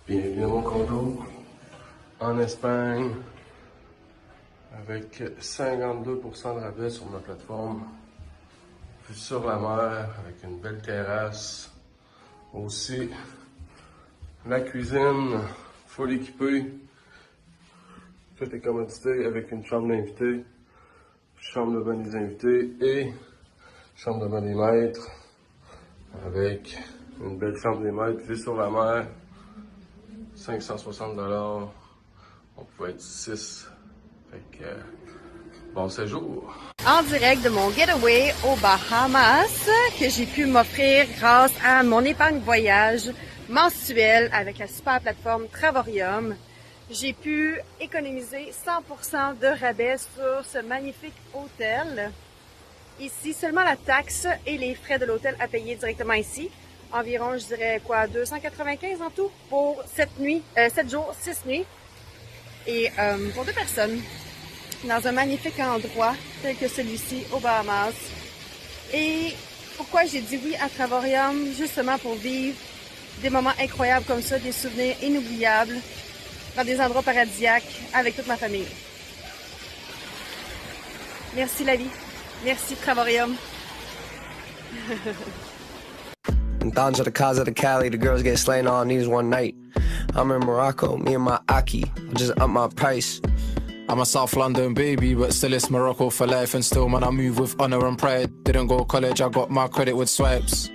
Bienvenue à mon condo en Espagne avec 52% de rabais sur ma plateforme. Vue sur la mer avec une belle terrasse. Aussi la cuisine full équipée. Toutes les commodités avec une chambre d'invités, chambre de bain des invités et chambre de bain des maîtres avec une belle chambre des maîtres vue sur la mer. 560$. On pouvait être 6. Fait que, bon séjour. En direct de mon getaway aux Bahamas que j'ai pu m'offrir grâce à mon épargne voyage mensuelle avec la super plateforme Travorium. J'ai pu économiser 100% de rabais sur ce magnifique hôtel. Ici, seulement la taxe et les frais de l'hôtel à payer directement ici. Environ, je dirais, 295 en tout pour 7 jours, 6 nuits. Et pour 2 personnes, dans un magnifique endroit tel que celui-ci aux Bahamas. Et pourquoi j'ai dit oui à Travorium? Justement pour vivre des moments incroyables comme ça, des souvenirs inoubliables, dans des endroits paradisiaques avec toute ma famille. Merci la vie. Merci Travorium. In Thanja, the Kaza, the Cali, the girls get slain all knees one night. I'm in Morocco, me and my Aki, I just up my price. I'm a South London baby, but still it's Morocco for life. And still, man, I move with honor and pride. Didn't go to college, I got my credit with swipes.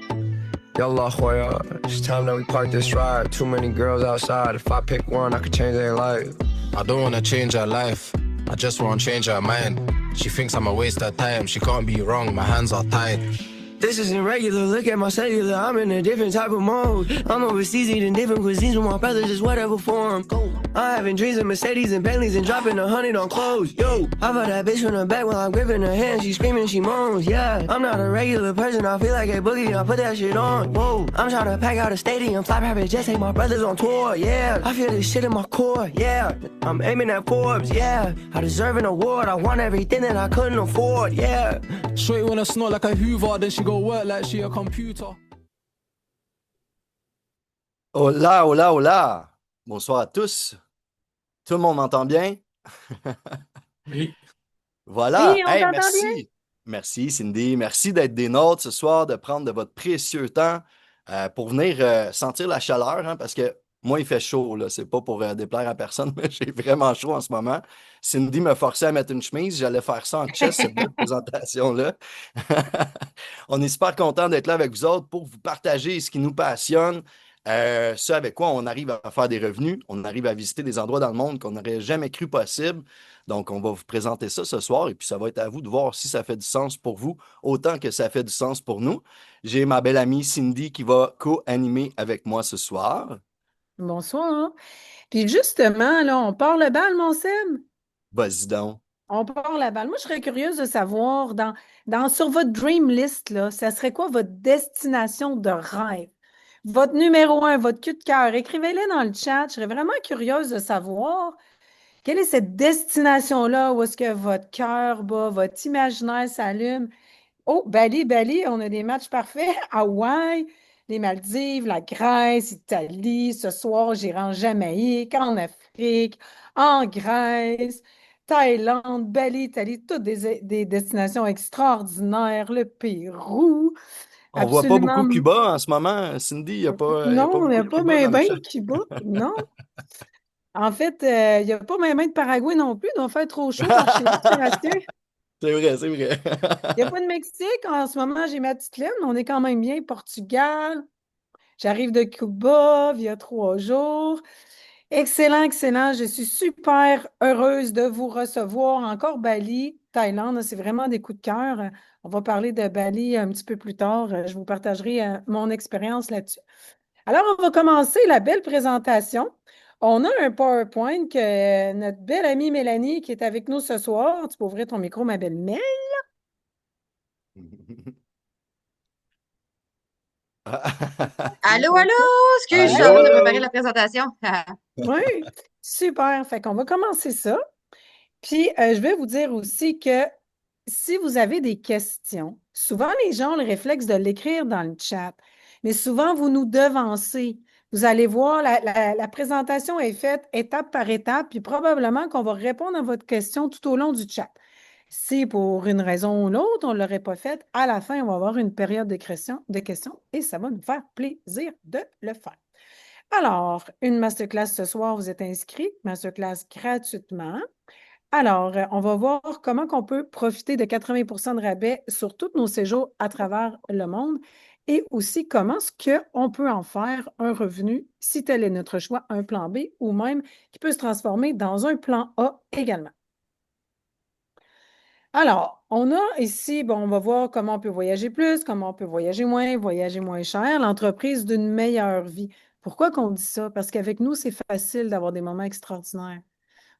Yallah Hoya, it's time that we park this ride. Too many girls outside, if I pick one, I could change their life. I don't wanna change her life, I just wanna change her mind. She thinks I'm a waste of time, she can't be wrong, my hands are tied. This isn't regular, look at my cellular, I'm in a different type of mode. I'm overseas eating different cuisines with my brothers, just whatever form. I'm having dreams of Mercedes and Bentleys and dropping 100 on clothes. Yo, I felt that bitch from the back while I'm gripping her hand, she screaming, she moans. Yeah, I'm not a regular person, I feel like a boogie, I put that shit on. Whoa, I'm trying to pack out a stadium, fly private jets, take my brothers on tour. Yeah, I feel this shit in my core. Yeah, I'm aiming at Forbes. Yeah, I deserve an award, I want everything that I couldn't afford. Yeah. Shorty wanna snort like a Hoover, then she go work like she a computer. Hola, hola, hola. Bonsoir à tous. Tout le monde m'entend bien? Oui. Voilà. Oui, on Hey, t'entend merci. bien? Merci, Cindy. Merci d'être des nôtres ce soir, de prendre de votre précieux temps pour venir sentir la chaleur, hein, parce que moi, il fait chaud, là. C'est pas pour déplaire à personne, mais j'ai vraiment chaud en ce moment. Cindy m'a forcé à mettre une chemise. J'allais faire ça en chest, cette belle présentation-là. On est super content d'être là avec vous autres pour vous partager ce qui nous passionne. Ce avec quoi on arrive à faire des revenus, on arrive à visiter des endroits dans le monde qu'on n'aurait jamais cru possible. Donc, on va vous présenter ça ce soir et puis ça va être à vous de voir si ça fait du sens pour vous, autant que ça fait du sens pour nous. J'ai ma belle amie Cindy qui va co-animer avec moi ce soir. Bonsoir. Puis justement, là, on part le bal, mon Seb? Vas-y donc. On part le bal. Moi, je serais curieuse de savoir, sur votre dream list, là, ça serait quoi votre destination de rêve? Votre numéro 1, votre cul de cœur. Écrivez-le dans le chat. Je serais vraiment curieuse de savoir quelle est cette destination-là où est-ce que votre cœur bat, votre imaginaire s'allume. Oh, Bali, Bali, on a des matchs parfaits. Hawaï, les Maldives, la Grèce, Italie. Ce soir, j'irai en Jamaïque, en Afrique, en Grèce, Thaïlande, Bali, Italie, toutes des destinations extraordinaires. Le Pérou, On voit pas beaucoup absolument. Cuba en ce moment, Cindy. Il y a pas Non, il n'y beaucoup a de pas Cuba même dans le chat. Cuba. Non. En fait, il n'y a pas même de Paraguay non plus. Il doit faire trop chaud par chez nous, Sébastien. C'est vrai, c'est vrai. Il n'y a pas de Mexique. En ce moment, j'ai ma petite laine, mais on est quand même bien. Portugal. J'arrive de Cuba il y a 3 jours. Excellent, excellent. Je suis super heureuse de vous recevoir. Encore Bali, Thaïlande, c'est vraiment des coups de cœur. On va parler de Bali un petit peu plus tard. Je vous partagerai mon expérience là-dessus. Alors, on va commencer la belle présentation. On a un PowerPoint que notre belle amie Mélanie qui est avec nous ce soir. Tu peux ouvrir ton micro, ma belle Mel. Allô, allô! Excuse, je suis en train de Allô? préparer la présentation. Oui, super. Fait qu'on va commencer ça. Puis, je vais vous dire aussi que si vous avez des questions, souvent les gens ont le réflexe de l'écrire dans le chat, mais souvent vous nous devancez. Vous allez voir, la présentation est faite étape par étape, puis probablement qu'on va répondre à votre question tout au long du chat. Si pour une raison ou l'autre, on ne l'aurait pas faite, à la fin, on va avoir une période de questions et ça va nous faire plaisir de le faire. Alors, une masterclass ce soir, vous êtes inscrit, masterclass gratuitement. Alors, on va voir comment on peut profiter de 80 de rabais sur tous nos séjours à travers le monde et aussi comment est-ce qu'on peut en faire un revenu, si tel est notre choix, un plan B ou même qui peut se transformer dans un plan A également. Alors, on a ici, bon, on va voir comment on peut voyager plus, comment on peut voyager moins cher, l'entreprise d'une meilleure vie. Pourquoi qu'on dit ça? Parce qu'avec nous, c'est facile d'avoir des moments extraordinaires.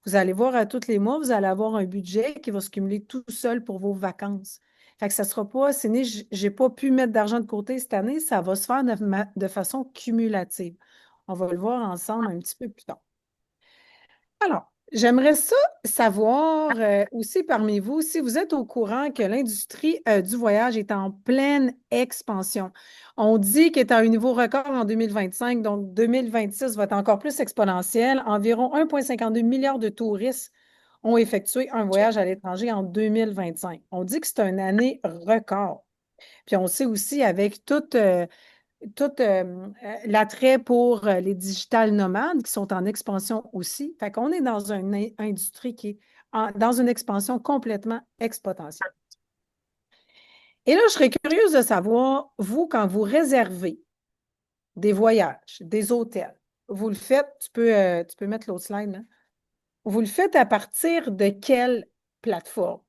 Vous allez voir à tous les mois, vous allez avoir un budget qui va se cumuler tout seul pour vos vacances. Fait que ça ne sera pas, c'est né, j'ai pas pu mettre d'argent de côté cette année, ça va se faire de façon cumulative. On va le voir ensemble un petit peu plus tard. Alors, j'aimerais ça savoir aussi parmi vous si vous êtes au courant que l'industrie du voyage est en pleine expansion. On dit qu'elle est à un niveau record en 2025, donc 2026 va être encore plus exponentiel. Environ 1,52 milliard de touristes ont effectué un voyage à l'étranger en 2025. On dit que c'est une année record. Puis on sait aussi avec l'attrait pour les digital nomades qui sont en expansion aussi. Fait qu'on est dans une industrie qui est dans une expansion complètement exponentielle. Et là, je serais curieuse de savoir, vous, quand vous réservez des voyages, des hôtels, vous le faites, tu peux mettre l'autre slide, là. Vous le faites à partir de quelle plateforme?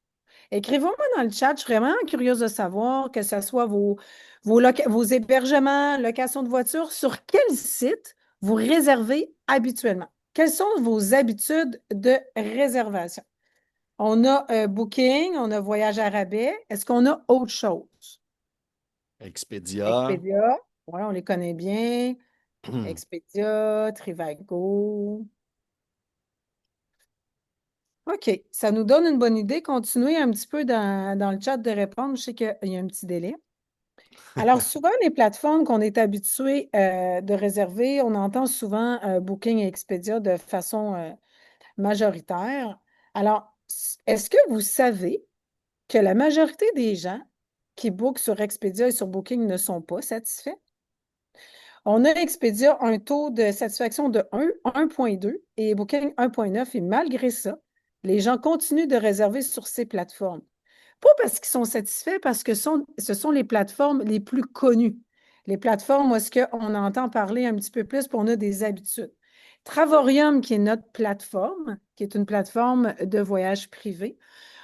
Écrivez-moi dans le chat, je suis vraiment curieuse de savoir que ce soit vos hébergements, location de voitures, sur quel site vous réservez habituellement. Quelles sont vos habitudes de réservation? On a Booking, on a Voyage à rabais. Est-ce qu'on a autre chose? Expedia. Expedia, oui, on les connaît bien. Expedia, Trivago. OK, ça nous donne une bonne idée. Continuez un petit peu dans le chat de répondre. Je sais qu'il y a un petit délai. Alors, souvent, les plateformes qu'on est habitué de réserver, on entend souvent Booking et Expedia de façon majoritaire. Alors, est-ce que vous savez que la majorité des gens qui bookent sur Expedia et sur Booking ne sont pas satisfaits? On a Expedia un taux de satisfaction de 1,2 et Booking 1,9 et malgré ça, les gens continuent de réserver sur ces plateformes. Pas parce qu'ils sont satisfaits, parce que ce sont les plateformes les plus connues. Les plateformes où est-ce qu'on entend parler un petit peu plus, puis on a des habitudes. Travorium, qui est notre plateforme, qui est une plateforme de voyage privé,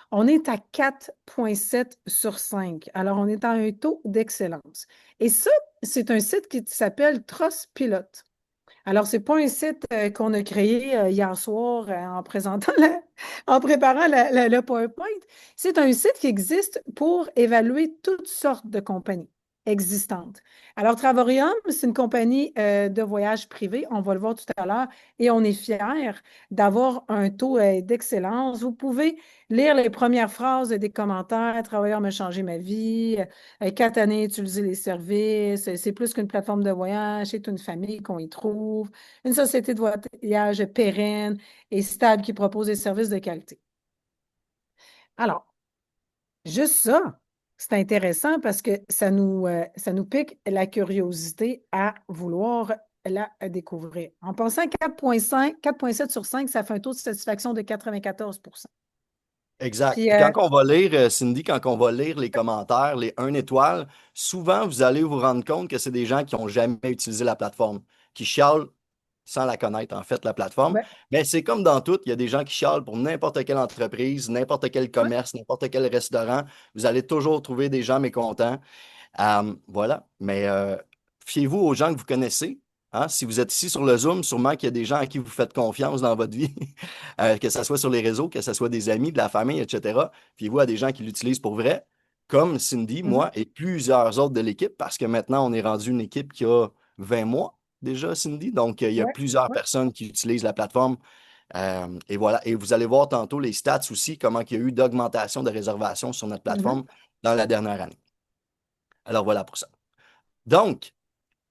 on est à 4,7 sur 5. Alors, on est à un taux d'excellence. Et ça, c'est un site qui s'appelle Trustpilot. Alors, ce n'est pas un site qu'on a créé hier soir en en préparant le PowerPoint. C'est un site qui existe pour évaluer toutes sortes de compagnies existantes. Alors, Travorium, c'est une compagnie de voyage privé, on va le voir tout à l'heure, et on est fiers d'avoir un taux d'excellence. Vous pouvez lire les premières phrases des commentaires. Travorium a changé ma vie. 4 années utiliser les services. C'est plus qu'une plateforme de voyage, c'est une famille qu'on y trouve. Une société de voyage pérenne et stable qui propose des services de qualité. Alors, juste ça, c'est intéressant parce que ça nous pique la curiosité à vouloir la découvrir. En pensant 4,7 sur 5, ça fait un taux de satisfaction de 94 %. Exact. Puis, Puis quand on va lire, Cindy, quand on va lire les commentaires, les 1 étoile, souvent vous allez vous rendre compte que c'est des gens qui n'ont jamais utilisé la plateforme, qui chialent sans la connaître, en fait, la plateforme. ouais, Mais c'est comme dans tout, il y a des gens qui chialent pour n'importe quelle entreprise, n'importe quel ouais, commerce, n'importe quel restaurant. Vous allez toujours trouver des gens mécontents. Voilà. Mais fiez-vous aux gens que vous connaissez. Hein. Si vous êtes ici sur le Zoom, sûrement qu'il y a des gens à qui vous faites confiance dans votre vie, que ce soit sur les réseaux, que ce soit des amis, de la famille, etc. Fiez-vous à des gens qui l'utilisent pour vrai, comme Cindy, mhm, moi et plusieurs autres de l'équipe, parce que maintenant, on est rendu une équipe qui a 20 mois déjà, Cindy. Donc, il y a ouais, plusieurs ouais, personnes qui utilisent la plateforme. Et voilà. Et vous allez voir tantôt les stats aussi, comment il y a eu d'augmentation de réservations sur notre mhm, plateforme dans la dernière année. Alors, voilà pour ça. Donc,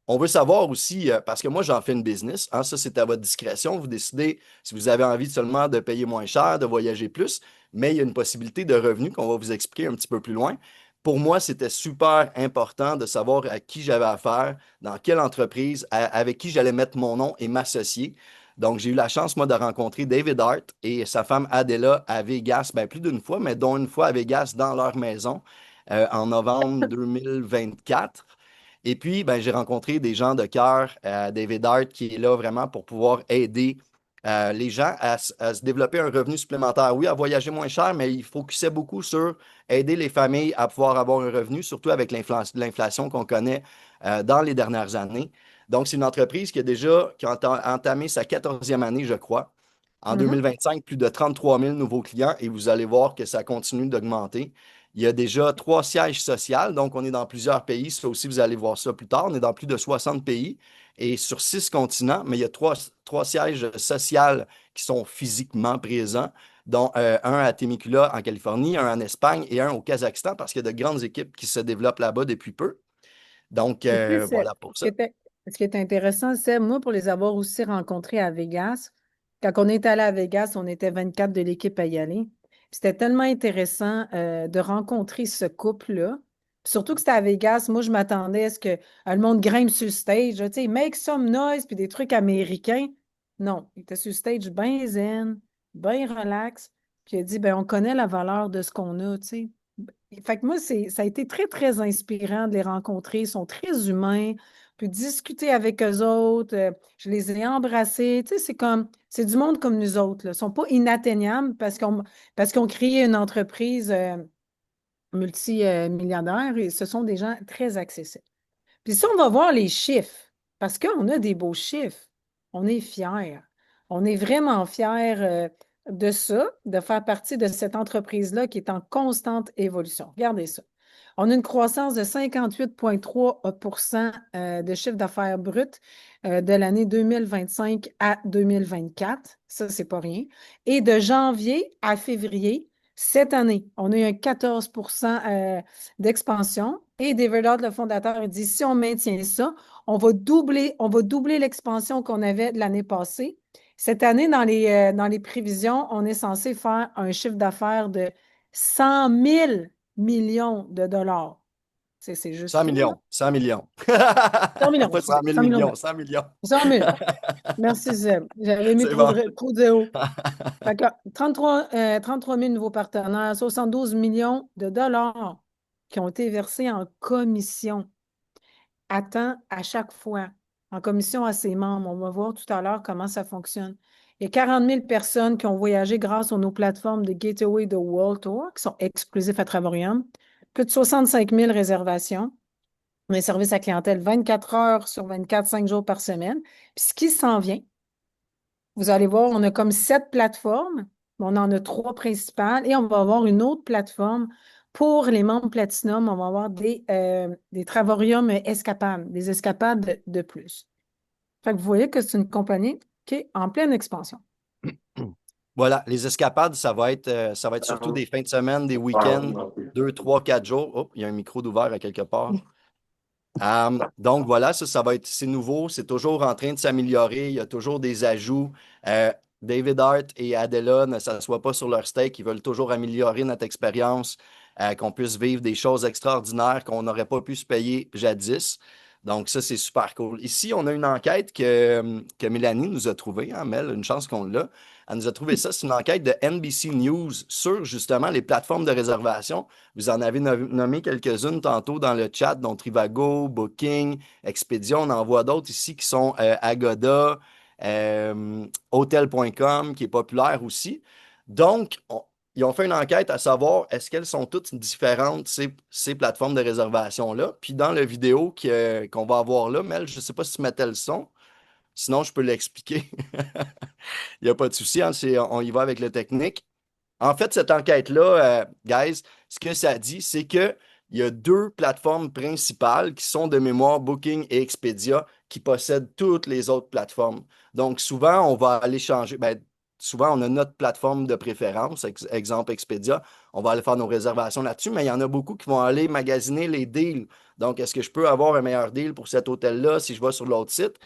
On veut savoir aussi, parce que moi, j'en fais une business, hein, ça, c'est à votre discrétion. Vous décidez si vous avez envie seulement de payer moins cher, de voyager plus, mais il y a une possibilité de revenu qu'on va vous expliquer un petit peu plus loin. Pour moi, c'était super important de savoir à qui j'avais affaire, dans quelle entreprise, avec qui j'allais mettre mon nom et m'associer. Donc, j'ai eu la chance, moi, de rencontrer David Hart et sa femme Adela à Vegas, ben, plus d'une fois, mais dont une fois à Vegas dans leur maison en novembre 2024. Et puis, ben, j'ai rencontré des gens de cœur, David Hart, qui est là vraiment pour pouvoir aider les gens à se développer un revenu supplémentaire. Oui, à voyager moins cher, mais il focusait beaucoup sur aider les familles à pouvoir avoir un revenu, surtout avec l'inflation qu'on connaît dans les dernières années. Donc, c'est une entreprise qui a entamé sa 14e année, je crois. En Mhm. 2025, plus de 33 000 nouveaux clients et vous allez voir que ça continue d'augmenter. Il y a déjà 3 sièges sociaux, donc on est dans plusieurs pays. Ça aussi, vous allez voir ça plus tard. On est dans plus de 60 pays et sur 6 continents, mais il y a trois sièges sociaux qui sont physiquement présents, dont un à Temecula en Californie, un en Espagne et un au Kazakhstan, parce qu'il y a de grandes équipes qui se développent là-bas depuis peu. Donc, Et tu sais, voilà pour ça. ce qui est intéressant, c'est moi, pour les avoir aussi rencontrés à Vegas, quand on est allé à Vegas, on était 24 de l'équipe à y aller. Puis c'était tellement intéressant de rencontrer ce couple-là. Puis surtout que c'était à Vegas, moi, je m'attendais à ce que le monde grimpe sur le stage, là, tu sais, make some noise, puis des trucs américains. Non, il était sur le stage bien zen, bien relax. Puis il a dit, ben, on connaît la valeur de ce qu'on a, tu sais. Fait que moi, ça a été très, très inspirant de les rencontrer. Ils sont très humains. Puis discuter avec eux autres. Je les ai embrassés. Tu sais, c'est du monde comme nous autres, là. Ils ne sont pas inatteignables parce qu'on créé une entreprise multimillionnaire et ce sont des gens très accessibles. Puis si on va voir les chiffres, parce qu'on a des beaux chiffres, on est fiers. On est vraiment fiers de ça, de faire partie de cette entreprise-là qui est en constante évolution. Regardez ça. On a une croissance de 58,3 de chiffre d'affaires brut de l'année 2025 à 2024. Ça, c'est pas rien. Et de janvier à février, cette année, on a eu un 14 d'expansion. Et David Hart, le fondateur, a dit, si on maintient ça, on va doubler l'expansion qu'on avait de l'année passée. Cette année, dans les prévisions, on est censé faire un chiffre d'affaires de 100 000 millions de dollars. C'est juste 100 fou, là. millions, 100 millions. 100 millions, Pas 100 excusez, 000 100 millions. millions, 100 millions. 100 000. Merci, Zeb. J'avais mis C'est trop bon. trop de zéro. Fait que 33 000 nouveaux partenaires, 72 millions de dollars qui ont été versés en commission à chaque fois, en commission à ses membres. On va voir tout à l'heure comment ça fonctionne. Il y a 40 000 personnes qui ont voyagé grâce aux nos plateformes de Gateway de World Tour, qui sont exclusifs à Travorium. Plus de 65 000 réservations. On a un service à clientèle 24 heures sur 24, 5 jours par semaine. Puis ce qui s'en vient, vous allez voir, on a comme 7 plateformes. On en a 3 principales et on va avoir une autre plateforme pour les membres Platinum. On va avoir des Travorium escapades, des escapades de plus. Fait que vous voyez que c'est une compagnie qui est en pleine expansion. Voilà, les escapades, ça va être surtout des fins de semaine, des week-ends, 2, 3, 4 jours. Oh, il y a un micro d'ouvert à quelque part. Donc voilà, c'est nouveau, c'est toujours en train de s'améliorer, il y a toujours des ajouts. David Hart et Adela ne s'assoient pas sur leur steak, ils veulent toujours améliorer notre expérience, qu'on puisse vivre des choses extraordinaires qu'on n'aurait pas pu se payer jadis. Donc ça, c'est super cool. Ici, on a une enquête que Mélanie nous a trouvée, hein, Mel, une chance qu'on l'a. Elle nous a trouvé ça, c'est une enquête de NBC News sur justement les plateformes de réservation. Vous en avez nommé quelques-unes tantôt dans le chat, dont Trivago, Booking, Expedia. On en voit d'autres ici qui sont Agoda, Hotel.com, qui est populaire aussi. Donc, ils ont fait une enquête à savoir est-ce qu'elles sont toutes différentes, ces plateformes de réservation-là. Puis dans la vidéo qu'on va avoir là, Mel, je ne sais pas si tu mettais le son. Sinon, je peux l'expliquer. Il n'y a pas de souci, hein, on y va avec le technique. En fait, cette enquête-là, guys, ce que ça dit, c'est qu'il y a 2 plateformes principales qui sont de mémoire Booking et Expedia qui possèdent toutes les autres plateformes. Donc, souvent, on va aller changer. Ben, souvent, on a notre plateforme de préférence, exemple Expedia. On va aller faire nos réservations là-dessus, mais il y en a beaucoup qui vont aller magasiner les deals. Donc, est-ce que je peux avoir un meilleur deal pour cet hôtel-là si je vais sur l'autre site?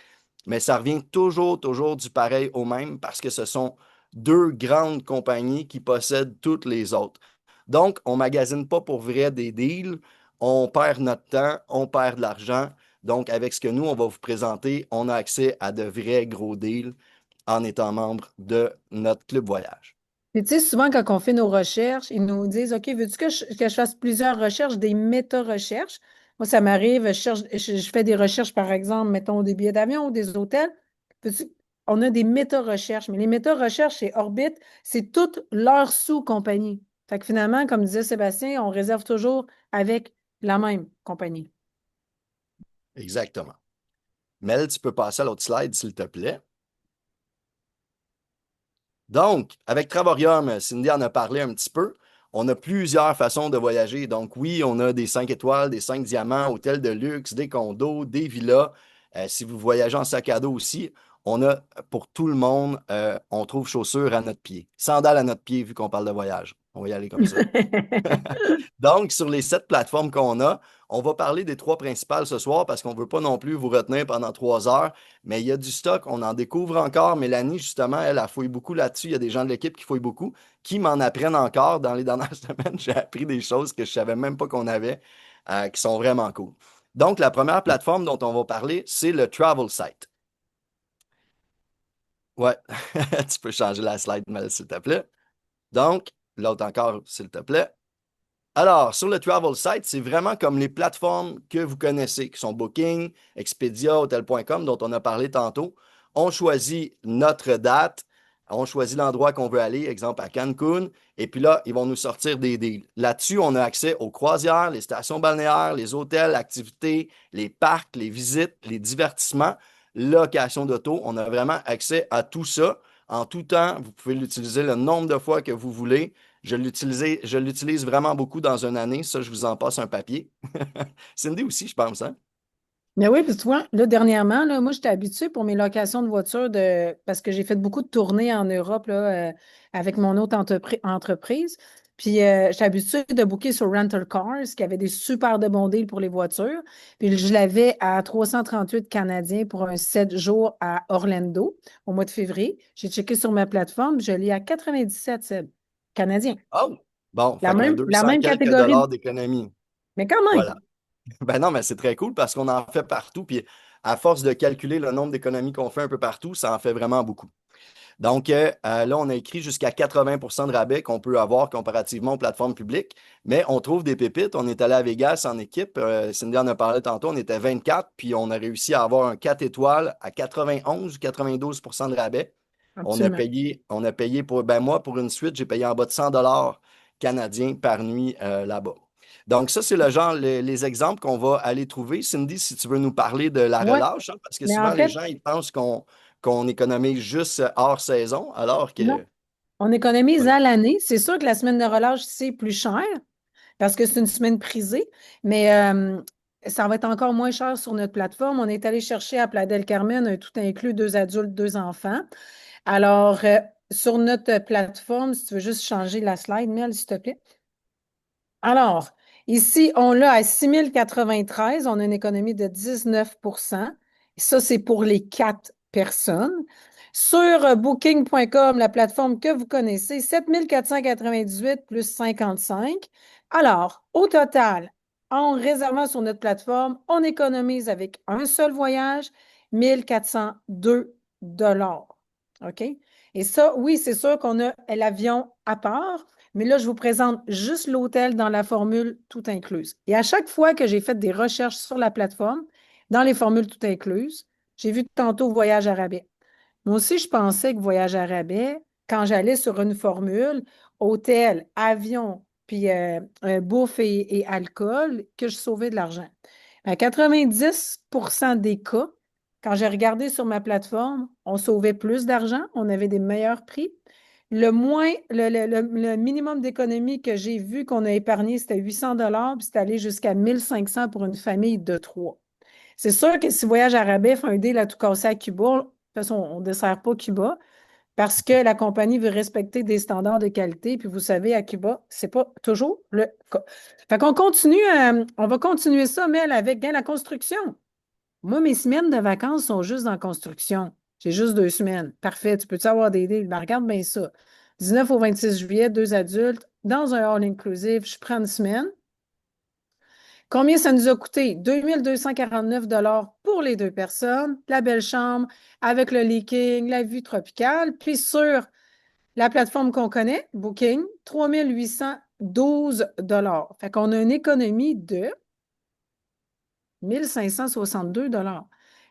Mais ça revient toujours du pareil au même parce que ce sont deux grandes compagnies qui possèdent toutes les autres. Donc, on ne magasine pas pour vrai des deals, on perd notre temps, on perd de l'argent. Donc, avec ce que nous, on va vous présenter, on a accès à de vrais gros deals en étant membre de notre club voyage. Puis, tu sais, souvent, quand on fait nos recherches, ils nous disent, OK, veux-tu que je fasse plusieurs recherches, des méta-recherches? Moi, ça m'arrive, je fais des recherches, par exemple, mettons, des billets d'avion ou des hôtels. On a des méta-recherches, mais les méta-recherches chez Orbit, c'est toutes leurs sous-compagnies. Fait que finalement, comme disait Sébastien, on réserve toujours avec la même compagnie. Exactement. Mel, tu peux passer à l'autre slide, s'il te plaît. Donc, avec Travorium, Cindy en a parlé un petit peu. On a plusieurs façons de voyager. Donc, oui, on a des 5 étoiles, des 5 diamants, hôtels de luxe, des condos, des villas. Si vous voyagez en sac à dos aussi, on a pour tout le monde, on trouve chaussures à notre pied, sandales à notre pied, vu qu'on parle de voyage. On va y aller comme ça. Donc, sur les 7 plateformes qu'on a, on va parler des 3 principales ce soir parce qu'on ne veut pas non plus vous retenir pendant 3 heures. Mais il y a du stock, on en découvre encore. Mélanie, justement, elle fouille beaucoup là-dessus. Il y a des gens de l'équipe qui fouillent beaucoup, qui m'en apprennent encore dans les dernières semaines. J'ai appris des choses que je ne savais même pas qu'on avait, qui sont vraiment cool. Donc, la première plateforme dont on va parler, c'est le Travel Site. Ouais, tu peux changer la slide, Mel, s'il te plaît. Donc, l'autre encore, s'il te plaît. Alors, sur le Travel Site, c'est vraiment comme les plateformes que vous connaissez, qui sont Booking, Expedia, Hotel.com, dont on a parlé tantôt. On choisit notre date, on choisit l'endroit qu'on veut aller, exemple à Cancun, et puis là, ils vont nous sortir des deals. Là-dessus, on a accès aux croisières, les stations balnéaires, les hôtels, activités, les parcs, les visites, les divertissements, location d'auto. On a vraiment accès à tout ça en tout temps. Vous pouvez l'utiliser le nombre de fois que vous voulez. Je l'utilise vraiment beaucoup dans une année. Ça, je vous en passe un papier. Cindy aussi, je pense, hein? Mais oui, puis tu vois, là, dernièrement, là, moi, j'étais habituée pour mes locations de voitures parce que j'ai fait beaucoup de tournées en Europe là, avec mon autre entreprise. Puis, j'étais habituée de booker sur Rental Cars, qui avait des super de bons deals pour les voitures. Puis, je l'avais à 338 Canadiens pour un 7 jours à Orlando au mois de février. J'ai checké sur ma plateforme, je l'ai à 97 Canadiens. Oh! Bon, La fait qu'un même, la 200 même quelques catégorie, dollars d'économie. mais quand même. Voilà. Ben non, mais c'est très cool parce qu'on en fait partout. Puis à force de calculer le nombre d'économies qu'on fait un peu partout, ça en fait vraiment beaucoup. Donc là, on a écrit jusqu'à 80 de rabais qu'on peut avoir comparativement aux plateformes publiques. Mais on trouve des pépites. On est allé à Vegas en équipe. Cindy en a parlé tantôt. On était 24, puis on a réussi à avoir un 4 étoiles à 91 ou 92 de rabais. Absolument. On a payé pour, ben moi, pour une suite, j'ai payé en bas de 100 dollars canadiens par nuit là-bas. Donc, ça, c'est le genre, les exemples qu'on va aller trouver. Cindy, si tu veux nous parler de la Oui, relâche, hein, parce que mais en souvent, les fait, gens, ils pensent qu'on économise juste hors saison, alors non. que... On économise Oui. à l'année. C'est sûr que la semaine de relâche, c'est plus cher parce que c'est une semaine prisée, mais ça va être encore moins cher sur notre plateforme. On est allé chercher à Playa del Carmen un tout inclus, 2 adultes, 2 enfants. Alors, sur notre plateforme, si tu veux juste changer la slide, Mel, s'il te plaît. Alors, ici, on l'a à 6 093. On a une économie de 19%. Ça, c'est pour les 4 personnes. Sur booking.com, la plateforme que vous connaissez, 7 498 plus 55. Alors, au total, en réservant sur notre plateforme, on économise avec un seul voyage 1 402 $. OK? Et ça, oui, c'est sûr qu'on a l'avion à part, mais là, je vous présente juste l'hôtel dans la formule tout incluse. Et à chaque fois que j'ai fait des recherches sur la plateforme, dans les formules tout incluses, j'ai vu tantôt voyage à rabais. Moi aussi, je pensais que voyage à rabais, quand j'allais sur une formule, hôtel, avion, puis bouffe et alcool, que je sauvais de l'argent. À 90% des cas, quand j'ai regardé sur ma plateforme, on sauvait plus d'argent, on avait des meilleurs prix. Le minimum d'économie que j'ai vu qu'on a épargné, c'était 800 puis c'est allé jusqu'à 1 500 pour une famille de 3. C'est sûr que si Voyage à rabais fait un deal à tout casser à Cuba, de toute façon, on ne dessert pas Cuba, parce que la compagnie veut respecter des standards de qualité. Puis vous savez, à Cuba, c'est pas toujours le cas. Fait qu'on continue, on va continuer ça, Mel, avec la construction. Moi, mes semaines de vacances sont juste en construction. J'ai juste 2 semaines. Parfait. Tu peux-tu avoir des idées? Ben, regarde bien ça. 19 au 26 juillet, 2 adultes, dans un all-inclusive, je prends une semaine. Combien ça nous a coûté? 2249 pour les 2 personnes, la belle chambre avec le leaking, la vue tropicale. Puis sur la plateforme qu'on connaît, Booking, 3812 Fait qu'on a une économie de 1562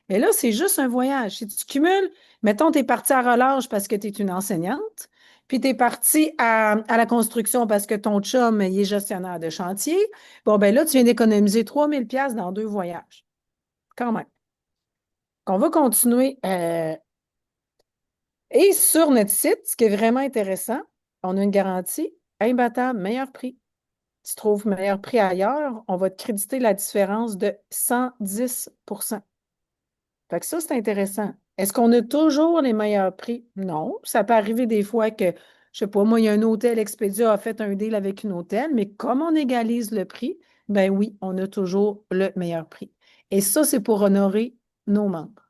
Mais là, c'est juste un voyage. Si tu cumules, mettons, tu es parti à relâche parce que tu es une enseignante, puis tu es parti à la construction parce que ton chum il est gestionnaire de chantier. Bon, ben là, tu viens d'économiser 3000 $ dans 2 voyages. Quand même. On va continuer. Et sur notre site, ce qui est vraiment intéressant, on a une garantie imbattable, meilleur prix. Si tu trouves meilleur prix ailleurs, on va te créditer la différence de 110 Fait que ça, c'est intéressant. Est-ce qu'on a toujours les meilleurs prix? Non. Ça peut arriver des fois que, je sais pas, moi, il y a un hôtel, Expedia a fait un deal avec une hôtel, mais comme on égalise le prix, ben oui, on a toujours le meilleur prix. Et ça, c'est pour honorer nos membres.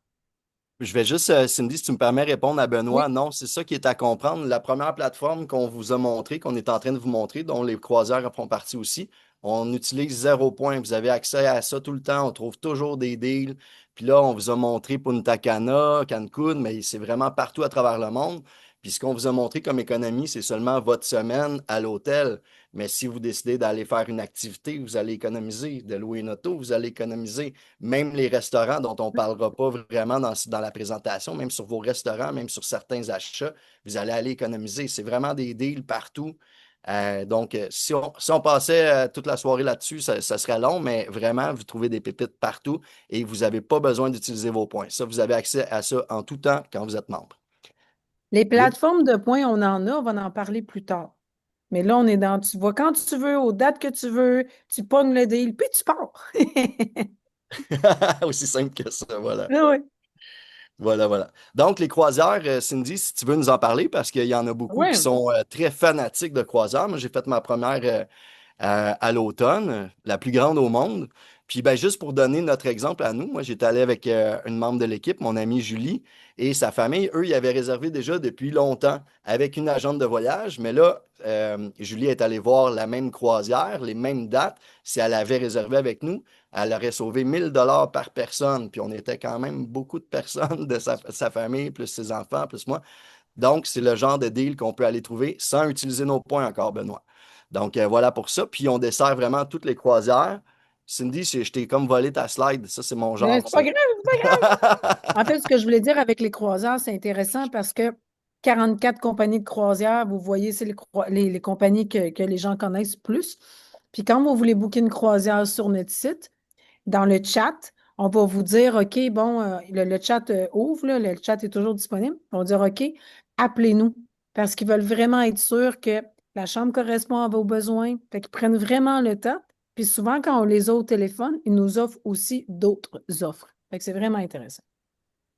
Je vais juste, Cindy, si tu me permets, répondre à Oui. Benoît. Non, c'est ça qui est à comprendre. La première plateforme qu'on vous a montrée, qu'on est en train de vous montrer, dont les croisières font partie aussi, on utilise 0 point. Vous avez accès à ça tout le temps. On trouve toujours des deals. Puis là, on vous a montré Punta Cana, Cancun, mais c'est vraiment partout à travers le monde. Puis ce qu'on vous a montré comme économie, c'est seulement votre semaine à l'hôtel. Mais si vous décidez d'aller faire une activité, vous allez économiser. De louer une auto, vous allez économiser. Même les restaurants dont on ne parlera pas vraiment dans la présentation, même sur vos restaurants, même sur certains achats, vous allez aller économiser. C'est vraiment des deals partout. Donc, si on passait toute la soirée là-dessus, ça serait long, mais vraiment, vous trouvez des pépites partout et vous n'avez pas besoin d'utiliser vos points. Ça, vous avez accès à ça en tout temps quand vous êtes membre. Les Good? plateformes de points, on en a, on va en parler plus tard. Mais là, on est dans, tu vas quand tu veux, aux dates que tu veux, tu pognes le deal, puis tu pars. Aussi simple que ça, voilà. Ah oui. Voilà, voilà. Donc, les croisières, Cindy, si tu veux nous en parler, parce qu'il y en a beaucoup qui Oui. sont très fanatiques de croisières. Moi, j'ai fait ma première à l'automne, la plus grande au monde. Puis, ben, juste pour donner notre exemple à nous, moi, j'étais allé avec une membre de l'équipe, mon amie Julie, et sa famille. Eux, ils avaient réservé déjà depuis longtemps avec une agente de voyage. Mais là, Julie est allée voir la même croisière, les mêmes dates. Si elle avait réservé avec nous, elle aurait sauvé 1000 $ par personne. Puis on était quand même beaucoup de personnes de sa famille, plus ses enfants, plus moi. Donc, c'est le genre de deal qu'on peut aller trouver sans utiliser nos points encore, Benoît. Donc, voilà pour ça. Puis on dessert vraiment toutes les croisières. Cindy, je t'ai comme volé ta slide. Ça, c'est mon Mais genre, c'est ça. pas grave, c'est pas grave. En fait, ce que je voulais dire avec les croisières, c'est intéressant parce que 44 compagnies de croisière, vous voyez, c'est les compagnies que les gens connaissent plus. Puis quand vous voulez booker une croisière sur notre site, dans le chat, on va vous dire, OK, bon, le chat ouvre, là, le chat est toujours disponible. On va dire, OK, appelez-nous parce qu'ils veulent vraiment être sûrs que la chambre correspond à vos besoins. Fait qu'ils prennent vraiment le temps. Puis souvent, quand on les a au téléphone, ils nous offrent aussi d'autres offres. Fait que c'est vraiment intéressant.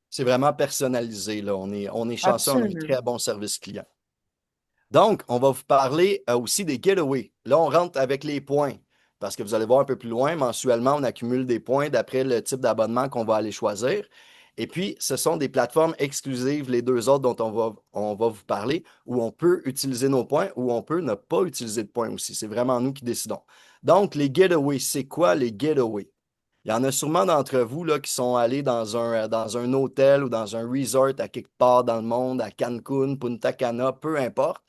C'est vraiment personnalisé, là. On est chanceux, on a un Absolument. très bon service client. Donc, on va vous parler aussi des giveaways. Là, on rentre avec les points parce que vous allez voir un peu plus loin, mensuellement, on accumule des points d'après le type d'abonnement qu'on va aller choisir. Et puis, ce sont des plateformes exclusives, les deux autres dont on va vous parler, où on peut utiliser nos points, où on peut ne pas utiliser de points aussi. C'est vraiment nous qui décidons. Donc, les giveaways, c'est quoi les giveaways? Il y en a sûrement d'entre vous là, qui sont allés dans un hôtel ou dans un resort à quelque part dans le monde, à Cancun, Punta Cana, peu importe.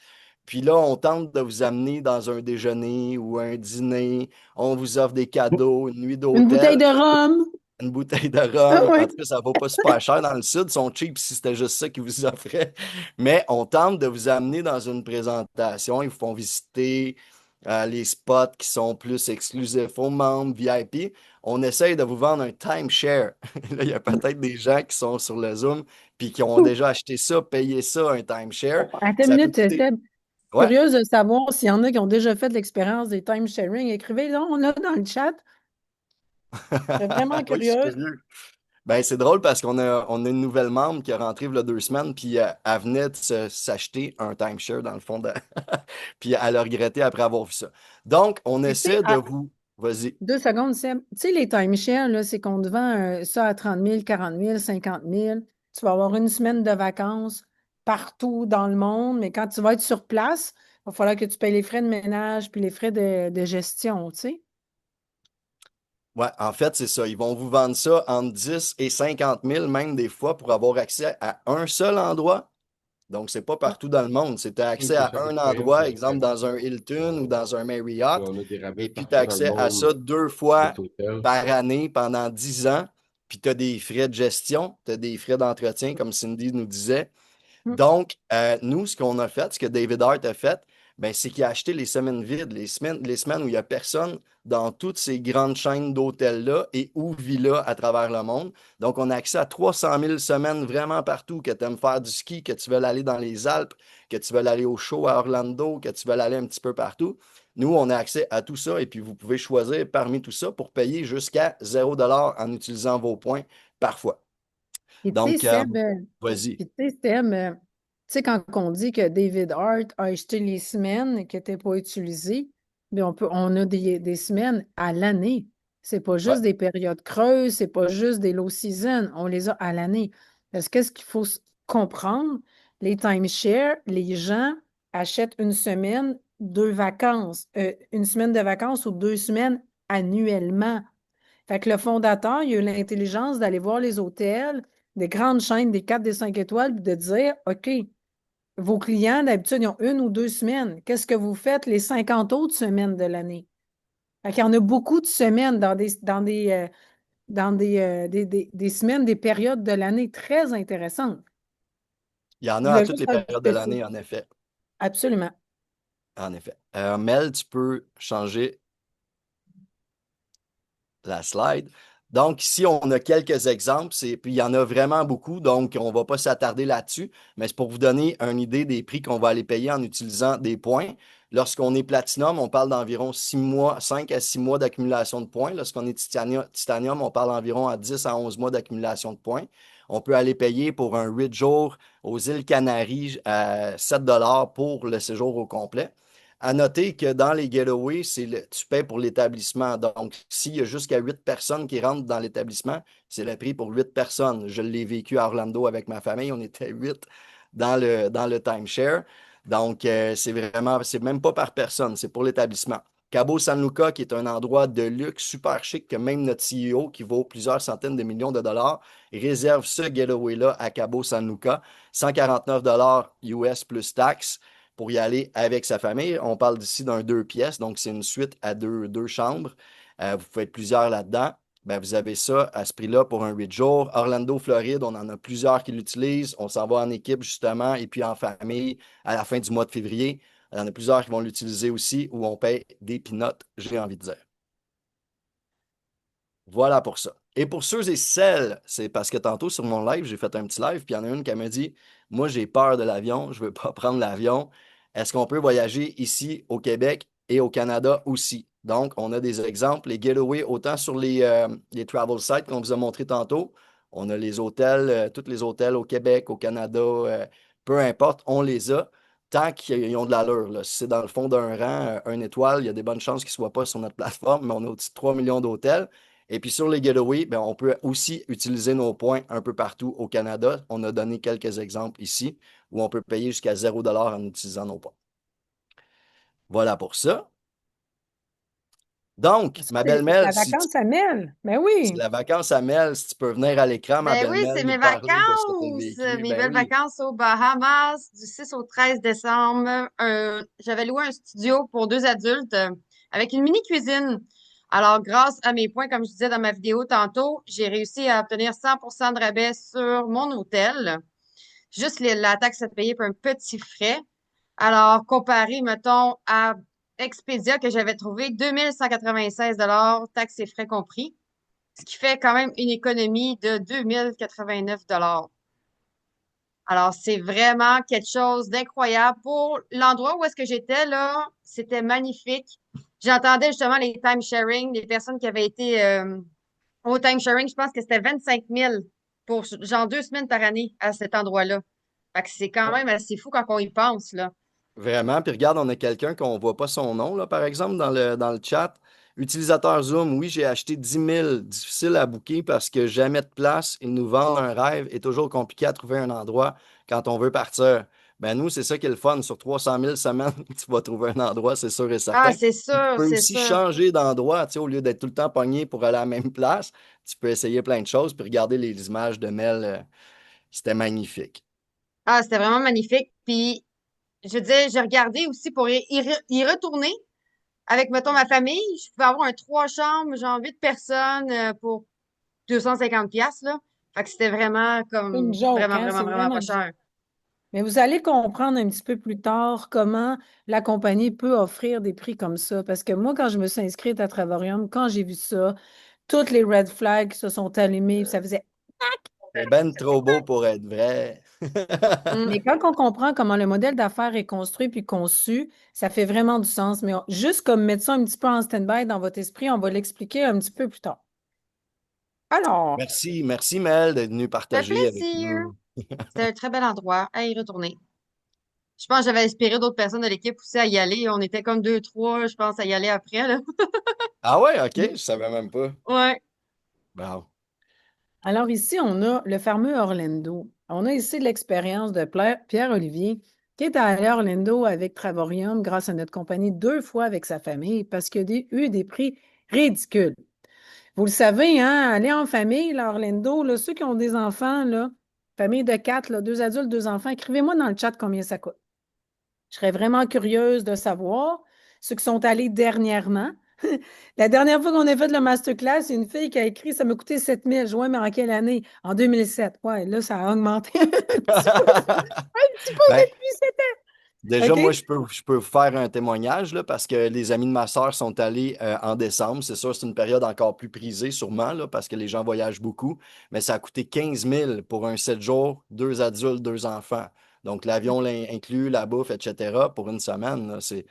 Puis là, on tente de vous amener dans un déjeuner ou un dîner. On vous offre des cadeaux, une nuit Une bouteille d'hôtel, de rhum. une bouteille de Ah rhum. oui. En tout cas, ça ne vaut pas super cher dans le sud. Ils sont cheap si c'était juste ça qu'ils vous offraient. Mais on tente de vous amener dans une présentation. Ils vous font visiter les spots qui sont plus exclusifs aux membres, VIP. On essaye de vous vendre un timeshare. Là, il y a peut-être des gens qui sont sur le Zoom puis qui ont déjà acheté ça, payé ça, un timeshare. Attends une Ça peut minute, coûter. Seb. Ouais. Curieuse de savoir s'il y en a qui ont déjà fait l'expérience des time sharing. Écrivez-le, on a dans le chat. Je suis vraiment Oui, je suis curieuse. curieux. Ben, c'est drôle parce qu'on a une nouvelle membre qui est rentrée il y a 2 semaines, puis elle venait de s'acheter un timeshare dans le fond, puis elle a regretté après avoir vu ça. Donc, on Mais tu sais, essaie de vous. Vas-y. 2 secondes, Seb. Tu sais, les timeshares, là, c'est qu'on te vend ça à 30 000, 40 000, 50 000. Tu vas avoir une semaine de vacances partout dans le monde, mais quand tu vas être sur place, il va falloir que tu payes les frais de ménage puis les frais de gestion, tu sais. Ouais, en fait, c'est ça. Ils vont vous vendre ça entre 10 et 50 000, même des fois, pour avoir accès à un seul endroit. Donc, c'est pas Ah, partout dans le monde. C'est tu as Une accès pour à chaque un expérience, endroit, c'est exemple différent. dans un Hilton ou dans un Puis Marriott, on a des rabais et puis tu as partout dans le accès à monde, ça 2 fois notre hôtel. par année pendant 10 ans. Puis tu as des frais de gestion, tu as des frais d'entretien, comme Cindy nous disait. hum. Donc, nous, ce qu'on a fait, ce que David Hart a fait, ben, c'est qu'il a acheté les semaines vides, les semaines où il n'y a personne dans toutes ces grandes chaînes d'hôtels-là et ou villas à travers le monde. Donc, on a accès à 300 000 semaines vraiment partout, que tu aimes faire du ski, que tu veux aller dans les Alpes, que tu veux aller au show à Orlando, que tu veux aller un petit peu partout. Nous, on a accès à tout ça et puis vous pouvez choisir parmi tout ça pour payer jusqu'à 0 $ en utilisant vos points parfois. Puis tu sais, Donc, Seb, vas-y. puis tu sais, Seb, tu sais, quand on dit que David Hart a acheté les semaines qui n'étaient pas utilisées, bien, on a des semaines à l'année. C'est pas Ouais. juste des périodes creuses, c'est pas juste des low season, on les a à l'année. Parce que ce qu'il faut comprendre, les timeshares, les gens achètent une semaine, 2 vacances, une semaine de vacances ou 2 semaines annuellement. Fait que le fondateur, il a eu l'intelligence d'aller voir les hôtels, des grandes chaînes, des 4, des 5 étoiles, puis de dire, OK, vos clients, d'habitude, ils ont 1 ou 2 semaines. Qu'est-ce que vous faites les 50 autres semaines de l'année? Fait qu'il y en a beaucoup de semaines dans des semaines, des périodes de l'année très intéressantes. Il y en Je a à voulais toutes juste les périodes de ajouter ça. l'année, en effet. Absolument. En effet. Mel, tu peux changer la slide. Donc, ici, on a quelques exemples, puis il y en a vraiment beaucoup, donc on ne va pas s'attarder là-dessus, mais c'est pour vous donner une idée des prix qu'on va aller payer en utilisant des points. Lorsqu'on est Platinum, on parle d'environ 6 mois, 5 à 6 mois d'accumulation de points. Lorsqu'on est Titanium, on parle environ à 10 à 11 mois d'accumulation de points. On peut aller payer pour un 8 jours aux îles Canaries à 7 pour le séjour au complet. À noter que dans les getaways, tu paies pour l'établissement. Donc, s'il y a jusqu'à 8 personnes qui rentrent dans l'établissement, c'est le prix pour 8 personnes. Je l'ai vécu à Orlando avec ma famille. On était 8 dans le timeshare. Donc, c'est même pas par personne, c'est pour l'établissement. Cabo San Lucas, qui est un endroit de luxe super chic que même notre CEO, qui vaut plusieurs centaines de millions de dollars, réserve ce getaway-là à Cabo San Lucas. 149 US plus taxes pour y aller avec sa famille. On parle d'ici d'un 2 pièces, donc c'est une suite à deux chambres. Vous pouvez être plusieurs là-dedans. Ben, vous avez ça à ce prix-là pour un 8 jours. Orlando, Floride, on en a plusieurs qui l'utilisent. On s'en va en équipe, justement, et puis en famille à la fin du mois de février. Il y en a plusieurs qui vont l'utiliser aussi, où on paye des peanuts, j'ai envie de dire. Voilà pour ça. Et pour ceux et celles, c'est parce que tantôt sur mon live, j'ai fait un petit live, puis il y en a une qui m'a dit, moi j'ai peur de l'avion, je ne veux pas prendre l'avion. Est-ce qu'on peut voyager ici au Québec et au Canada aussi? Donc, on a des exemples, les getaways, autant sur les travel sites qu'on vous a montré tantôt. On a les hôtels, tous les hôtels au Québec, au Canada, peu importe, on les a tant qu'ils ont de l'allure. Là. Si c'est dans le fond d'un rang, un étoile, il y a des bonnes chances qu'ils ne soient pas sur notre plateforme, mais on a au-dessus de 3 millions d'hôtels. Et puis sur les getaways, ben, on peut aussi utiliser nos points un peu partout au Canada. On a donné quelques exemples ici où on peut payer jusqu'à 0 $ en utilisant nos points. Voilà pour ça. Donc, Ça, ma c'est belle-mère, la vacance à Mel. Ben si oui. la vacance à Mel, si tu peux venir à l'écran, ma Ben oui, belle-mère, c'est nous mes parler de ce que tu as vacances, vécu, mes ben belles oui. vacances aux Bahamas du 6 au 13 décembre. J'avais loué un studio pour 2 adultes avec une mini cuisine. Alors, grâce à mes points, comme je disais dans ma vidéo tantôt, j'ai réussi à obtenir 100% de rabais sur mon hôtel. Juste la taxe à payer pour un petit frais. Alors, comparé, mettons, à Expedia que j'avais trouvé 2196 taxes et frais compris, ce qui fait quand même une économie de 2089 $. Alors, c'est vraiment quelque chose d'incroyable pour l'endroit où est-ce que j'étais là. C'était magnifique. J'entendais justement les time sharing, les personnes qui avaient été Au timesharing, je pense que c'était 25 000 pour genre 2 semaines par année à cet endroit-là. Fait que c'est quand même assez fou quand on y pense, là. Vraiment. Puis regarde, on a quelqu'un qu'on ne voit pas son nom, là, par exemple, dans le chat. Utilisateur Zoom, oui, j'ai acheté 10 000. Difficile à booker parce que jamais de place. Ils nous vendent un rêve et toujours compliqué à trouver un endroit quand on veut partir. Ben nous, c'est ça qui est le fun. Sur 300 000 semaines, tu vas trouver un endroit, c'est sûr et Ah, certain. c'est Puis tu sûr, peux c'est aussi sûr. changer d'endroit, tu sais, au lieu d'être tout le temps pogné pour aller à la même place. Tu peux essayer plein de choses puis regarder les images de Mel. C'était magnifique. Ah, c'était vraiment magnifique. Puis, je veux dire, j'ai regardé aussi pour y retourner avec, mettons, ma famille. Je pouvais avoir un 3 chambres, genre 8 personnes pour 250 piastres, là. Fait que c'était vraiment C'est une comme, joke, vraiment, hein? vraiment, C'est vraiment vraiment pas une joke. cher. Mais vous allez comprendre un petit peu plus tard comment la compagnie peut offrir des prix comme ça. Parce que moi, quand je me suis inscrite à Travorium, quand j'ai vu ça, toutes les red flags se sont allumées, puis ça faisait. C'est ben trop beau pour être vrai. Mm. Mais quand on comprend comment le modèle d'affaires est construit puis conçu, ça fait vraiment du sens. Mais juste comme mettre ça un petit peu en stand-by dans votre esprit, on va l'expliquer un petit peu plus tard. Alors, Merci, merci Mel d'être venu Ça fait partager avec plaisir. nous. C'était un très bel endroit à y retourner. Je pense que j'avais inspiré d'autres personnes de l'équipe aussi à y aller. On était comme deux, trois, je pense, à y aller après, là. Ah ouais, ok, je savais même pas. Ouais. Bon. alors ici, on a le fameux Orlando. On a ici l'expérience de Pierre-Olivier qui est allé à Orlando avec Travorium grâce à notre compagnie 2 fois avec sa famille parce qu'il y a eu des prix ridicules. Vous le savez, hein, aller en famille, là, à Orlando, là, ceux qui ont des enfants, là, famille de 4, là, 2 adultes, 2 enfants, écrivez-moi dans le chat combien ça coûte. Je serais vraiment curieuse de savoir ceux qui sont allés dernièrement. La dernière fois qu'on a fait le masterclass, il y a une fille qui a écrit ça m'a coûté 7 000. Je vois, mais en quelle année? En 2007. Ouais, là, ça a augmenté un petit peu Ben, depuis 7 ans. déjà, moi, OK? je peux vous faire un témoignage là, parce que les amis de ma sœur sont allés en décembre. C'est sûr, c'est une période encore plus prisée, sûrement, là, parce que les gens voyagent beaucoup. Mais ça a coûté 15 000 pour un 7 jours, 2 adultes, 2 enfants. Donc, l'avion inclut, la bouffe, etc. pour une semaine. Là, c'est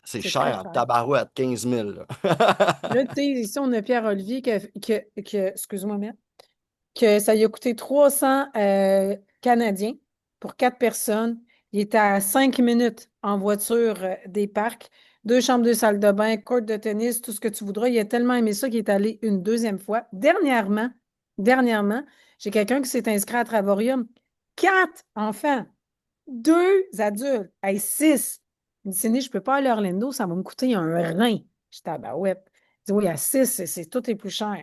C'est très cher en cher. tabarouette, 15 000 là. Là, tu sais, ici, on a Pierre-Olivier excuse-moi, mais que ça lui a coûté 300 Canadiens pour 4 personnes. Il était à 5 minutes en voiture des parcs, 2 chambres, 2 salles de bain, court de tennis, tout ce que tu voudras. Il a tellement aimé ça qu'il est allé une deuxième fois. Dernièrement, j'ai quelqu'un qui s'est inscrit à Travorium. 4 enfants, 2 adultes, hey, 6. Il dit, Cindy, je ne peux pas aller à Orlando, ça va me coûter un rein. J'étais, ah ben ouais. Il dit, oui, à 6, tout est plus cher.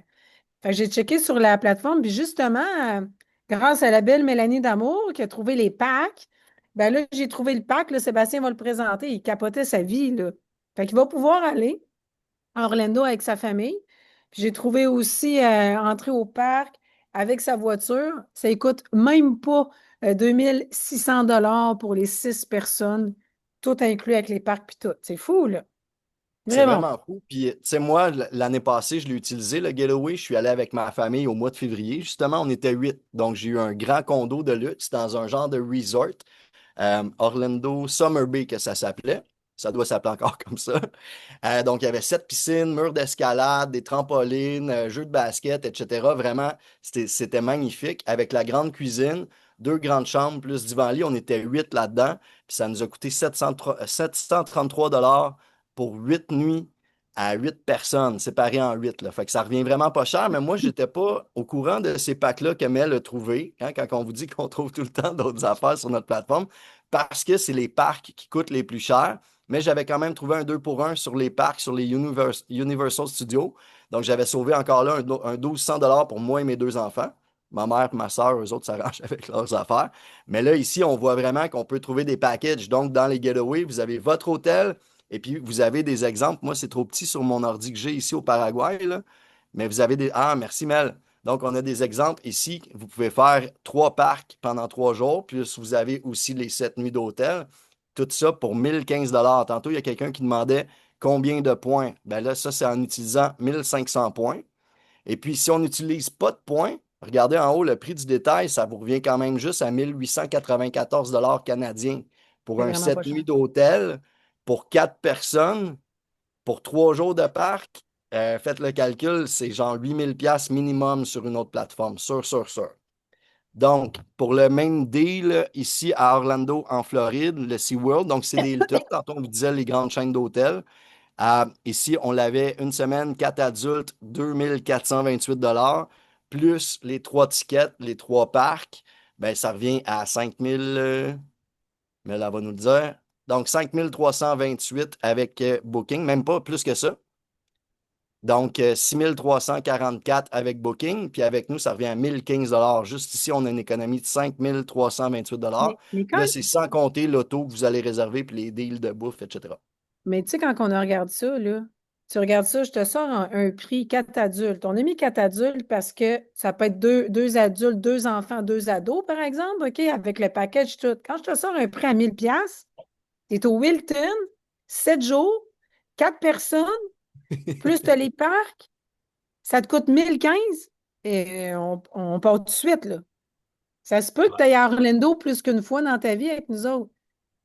Fait que j'ai checké sur la plateforme, puis justement, grâce à la belle Mélanie Damour qui a trouvé les packs, ben là, j'ai trouvé le pack, là, Sébastien va le présenter, il capotait sa vie, là. Fait qu'il va pouvoir aller à Orlando avec sa famille. Puis j'ai trouvé aussi entrer au parc avec sa voiture. Ça coûte même pas 2600 $ pour les 6 personnes, tout inclus avec les parcs puis tout. C'est fou, là. C'est Vraiment. vraiment fou. Puis, tu sais, moi, l'année passée, je l'ai utilisé, le Getaway. Je suis allé avec ma famille au mois de février. Justement, on était 8. Donc, j'ai eu un grand condo de luxe dans un genre de resort. Orlando Summer Bay, que ça s'appelait. Ça doit s'appeler encore comme ça. Donc, il y avait 7 piscines, murs d'escalade, des trampolines, jeux de basket, etc. Vraiment, c'était magnifique. Avec la grande cuisine, 2 grandes chambres plus divan-lit. On était 8 là-dedans. Puis ça nous a coûté 733 $ pour 8 nuits à 8 personnes, séparées en 8 là. Fait que ça revient vraiment pas cher, mais moi, je n'étais pas au courant de ces packs-là que Mel a trouvé, hein, quand on vous dit qu'on trouve tout le temps d'autres affaires sur notre plateforme, parce que c'est les parcs qui coûtent les plus chers. Mais j'avais quand même trouvé un 2 pour 1 sur les parcs, sur les Universal Studios. Donc, j'avais sauvé encore là un 1200 $ pour moi et mes 2 enfants. Ma mère et ma soeur, eux autres, s'arrangent avec leurs affaires. Mais là, ici, on voit vraiment qu'on peut trouver des packages. Donc, dans les Getaways, vous avez votre hôtel, et puis, vous avez des exemples. Moi, c'est trop petit sur mon ordi que j'ai ici au Paraguay, là. Mais vous avez des. Ah, merci, Mel. Donc, on a des exemples ici. Vous pouvez faire 3 parcs pendant 3 jours. Puis, vous avez aussi les 7 nuits d'hôtel. Tout ça pour 1015 $ Tantôt, il y a quelqu'un qui demandait combien de points. Ben là, ça, c'est en utilisant 1500 points. Et puis, si on n'utilise pas de points, regardez en haut le prix du détail, ça vous revient quand même juste à 1894 $ canadiens pour C'est un vraiment pas 7 cher. nuits d'hôtel pour 4 personnes pour 3 jours de parc. Faites le calcul, c'est genre 8 000 $ minimum sur une autre plateforme, sûr. Donc, pour le même deal, ici à Orlando, en Floride, le SeaWorld, donc c'est des Hilton, tantôt on vous disait les grandes chaînes d'hôtels. Ici, on l'avait une semaine, 4 adultes, 2 428 $ plus les 3 tickets, les 3 parcs, ben, ça revient à 5 000, mais là, elle va nous le dire. Donc, 5 328 avec Booking, même pas plus que ça. Donc, 6 344 avec Booking, puis avec nous, ça revient à 1 015 $. Juste ici, on a une économie de 5 328 $. Mais Puis quand là, c'est sans compter l'auto que vous allez réserver, puis les deals de bouffe, etc. Mais tu sais, quand on regarde ça, là, tu regardes ça, je te sors un prix 4 adultes. On a mis 4 adultes parce que ça peut être deux adultes, 2 enfants, 2 ados, par exemple, OK, avec le package tout. Quand je te sors un prix à 1000 $, tu es au Wilton, 7 jours, 4 personnes, plus tu as les parcs, ça te coûte 1015 et on part tout de suite, là. Ça se peut que tu ailles à Orlando plus qu'une fois dans ta vie avec nous autres.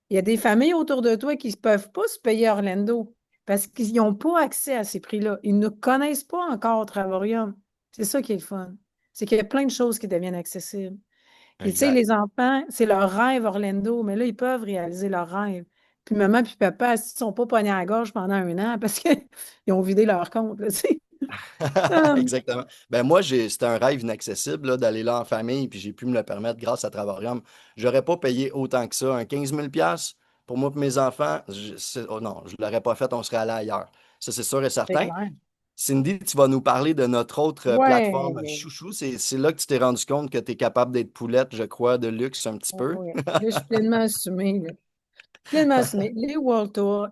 Il y a des familles autour de toi qui ne peuvent pas se payer Orlando parce qu'ils n'ont pas accès à ces prix-là. Ils ne connaissent pas encore Travorium. C'est ça qui est le fun. C'est qu'il y a plein de choses qui deviennent accessibles. Puis, tu sais, Exact. les enfants, c'est leur rêve Orlando, mais là, ils peuvent réaliser leur rêve. Puis maman puis papa, s'ils ne sont pas pognés à la gorge pendant un an parce qu'ils ont vidé leur compte, là, tu sais. Hum, Exactement. Ben moi, c'était un rêve inaccessible là, d'aller là en famille, puis j'ai pu me le permettre grâce à Travorium. J'aurais pas payé autant que ça. Un 15 000 $ pour moi et mes enfants, oh non, je l'aurais pas fait, on serait allé ailleurs. Ça, c'est sûr et c'est certain. clair. Cindy, tu vas nous parler de notre autre plateforme Ouais. chouchou. C'est là que tu t'es rendu compte que tu es capable d'être poulette, je crois, de luxe un petit peu. Ouais. Là, je suis pleinement assumée, là. Pleinement assumé. Les World Tour,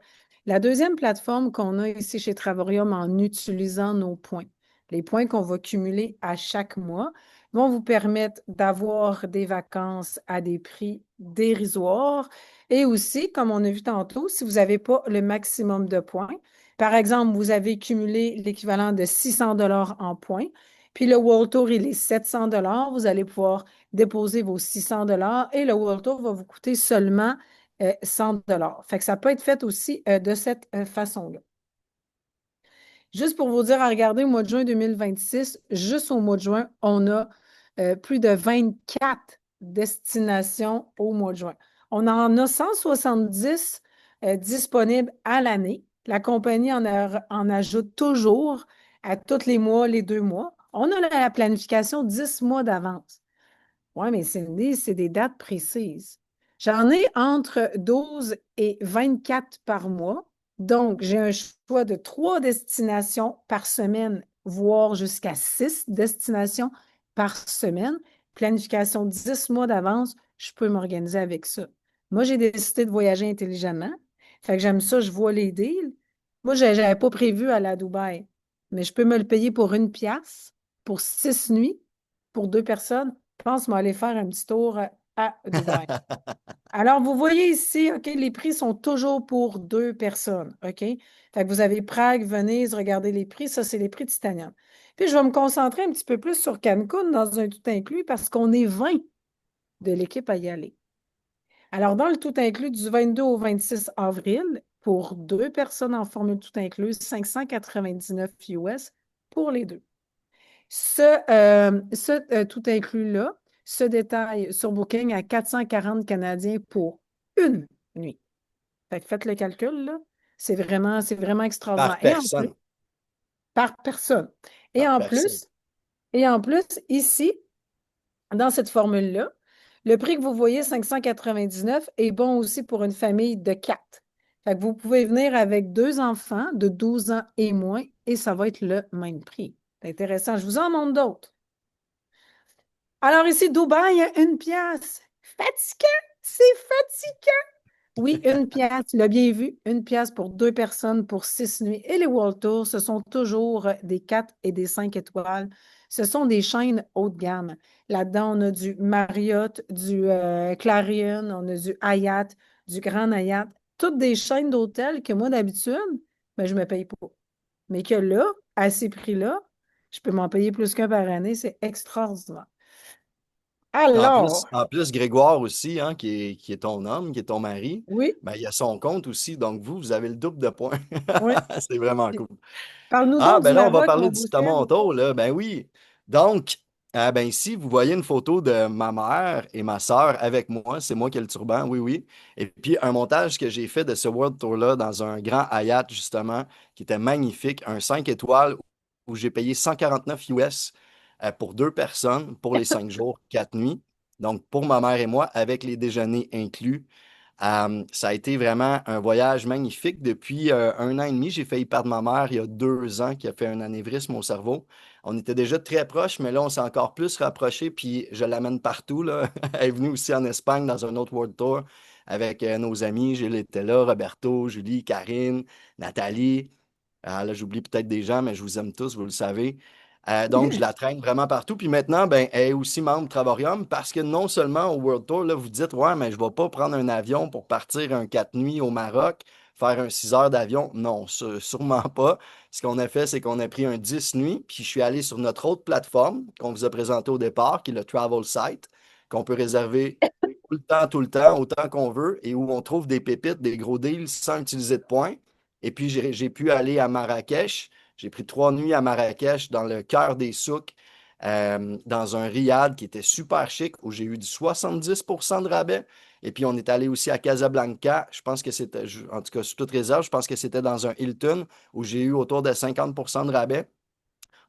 la deuxième plateforme qu'on a ici chez Travorium en utilisant nos points. Les points qu'on va cumuler à chaque mois vont vous permettre d'avoir des vacances à des prix dérisoires et aussi, comme on a vu tantôt, si vous n'avez pas le maximum de points, par exemple, vous avez cumulé l'équivalent de 600 $ en points, puis le World Tour, il est 700 $, vous allez pouvoir déposer vos 600 $ et le World Tour va vous coûter seulement 100 $. Fait que ça peut être fait aussi de cette façon-là. Juste pour vous dire, à regarder au mois de juin 2026, juste au mois de juin, on a plus de 24 destinations au mois de juin. On en a 170 disponibles à l'année. La compagnie en ajoute toujours à tous les mois, les 2 mois. On a la planification 10 mois d'avance. Oui, mais Cindy, c'est des dates précises. J'en ai entre 12 et 24 par mois. Donc, j'ai un choix de 3 destinations par semaine, voire jusqu'à 6 destinations par semaine. Planification 10 mois d'avance, je peux m'organiser avec ça. Moi, j'ai décidé de voyager intelligemment. Fait que j'aime ça, je vois les deals. Moi, je n'avais pas prévu aller à Dubaï, mais je peux me le payer pour 1 pièce, pour 6 nuits, pour 2 personnes. Je pense m'aller faire un petit tour à Dubaï. Alors, vous voyez ici, OK, les prix sont toujours pour 2 personnes, OK? Fait que vous avez Prague, Venise, regardez les prix, ça, c'est les prix titanium. Puis, je vais me concentrer un petit peu plus sur Cancun dans un tout inclus parce qu'on est 20 de l'équipe à y aller. Alors, dans le tout inclus du 22 au 26 avril, pour 2 personnes en formule tout inclus, 599 US pour les deux. Ce tout inclus-là se détaille sur Booking à 440 Canadiens pour une nuit. Fait que faites le calcul, là. C'est vraiment extraordinaire. Par personne. Par personne. Et Par en personne. plus, et en plus, ici, dans cette formule-là, le prix que vous voyez, 599, est bon aussi pour une famille de 4. Fait que vous pouvez venir avec 2 enfants de 12 ans et moins et ça va être le même prix. C'est intéressant. Je vous en montre d'autres. Alors ici, Dubaï, il y a 1 pièce. Fatigant, c'est fatigant. Oui, 1 pièce, tu l'as bien vu, 1 pièce pour 2 personnes pour 6 nuits. Et les World Tours, ce sont toujours des 4 et des 5 étoiles. Ce sont des chaînes haut de gamme. Là-dedans, on a du Marriott, du Clarion, on a du Hyatt, du Grand Hyatt. Toutes des chaînes d'hôtels que moi, d'habitude, ben, je ne me paye pas. Mais que là, à ces prix-là, je peux m'en payer plus qu'un par année. C'est extraordinaire. Alors, En plus, Grégoire aussi, hein, qui est ton homme, qui est ton mari, oui, ben, il a son compte aussi. Donc, vous avez le double de points. oui. C'est vraiment cool. Parle-nous Ah, donc du ben là, on va Maroc, parler mon du beau Seb. Toronto, là. Ben oui. Donc, ben ici, vous voyez une photo de ma mère et ma sœur avec moi. C'est moi qui ai le turban, oui, oui. Et puis, un montage que j'ai fait de ce World Tour-là dans un grand Hyatt, justement, qui était magnifique, un 5 étoiles où j'ai payé 149 US pour 2 personnes pour les 5 jours, 4 nuits. Donc, pour ma mère et moi, avec les déjeuners inclus. Ça a été vraiment un voyage magnifique. Depuis 1 an et demi, j'ai failli perdre ma mère il y a 2 ans qui a fait un anévrisme au cerveau. On était déjà très proches, mais là, on s'est encore plus rapprochés, puis je l'amène partout, là. Elle est venue aussi en Espagne dans un autre World Tour avec nos amis. Gilles était là, Roberto, Julie, Karine, Nathalie. Ah, là, j'oublie peut-être des gens, mais je vous aime tous, vous le savez. Donc, je la traîne vraiment partout. Puis maintenant, ben, elle est aussi membre Travorium parce que non seulement au World Tour, là, vous dites, ouais, mais je ne vais pas prendre un avion pour partir un 4 nuits au Maroc, faire un 6 heures d'avion. Non, sûrement pas. Ce qu'on a fait, c'est qu'on a pris un 10 nuits, puis je suis allé sur notre autre plateforme qu'on vous a présentée au départ, qui est le Travel Site, qu'on peut réserver tout le temps, autant qu'on veut, et où on trouve des pépites, des gros deals sans utiliser de points. Et puis, j'ai pu aller à Marrakech. J'ai pris 3 nuits à Marrakech, dans le cœur des souks, dans un riad qui était super chic, où j'ai eu du 70% de rabais. Et puis, on est allé aussi à Casablanca. Je pense que c'était, en tout cas, sous toute réserve, je pense que c'était dans un Hilton, où j'ai eu autour de 50% de rabais.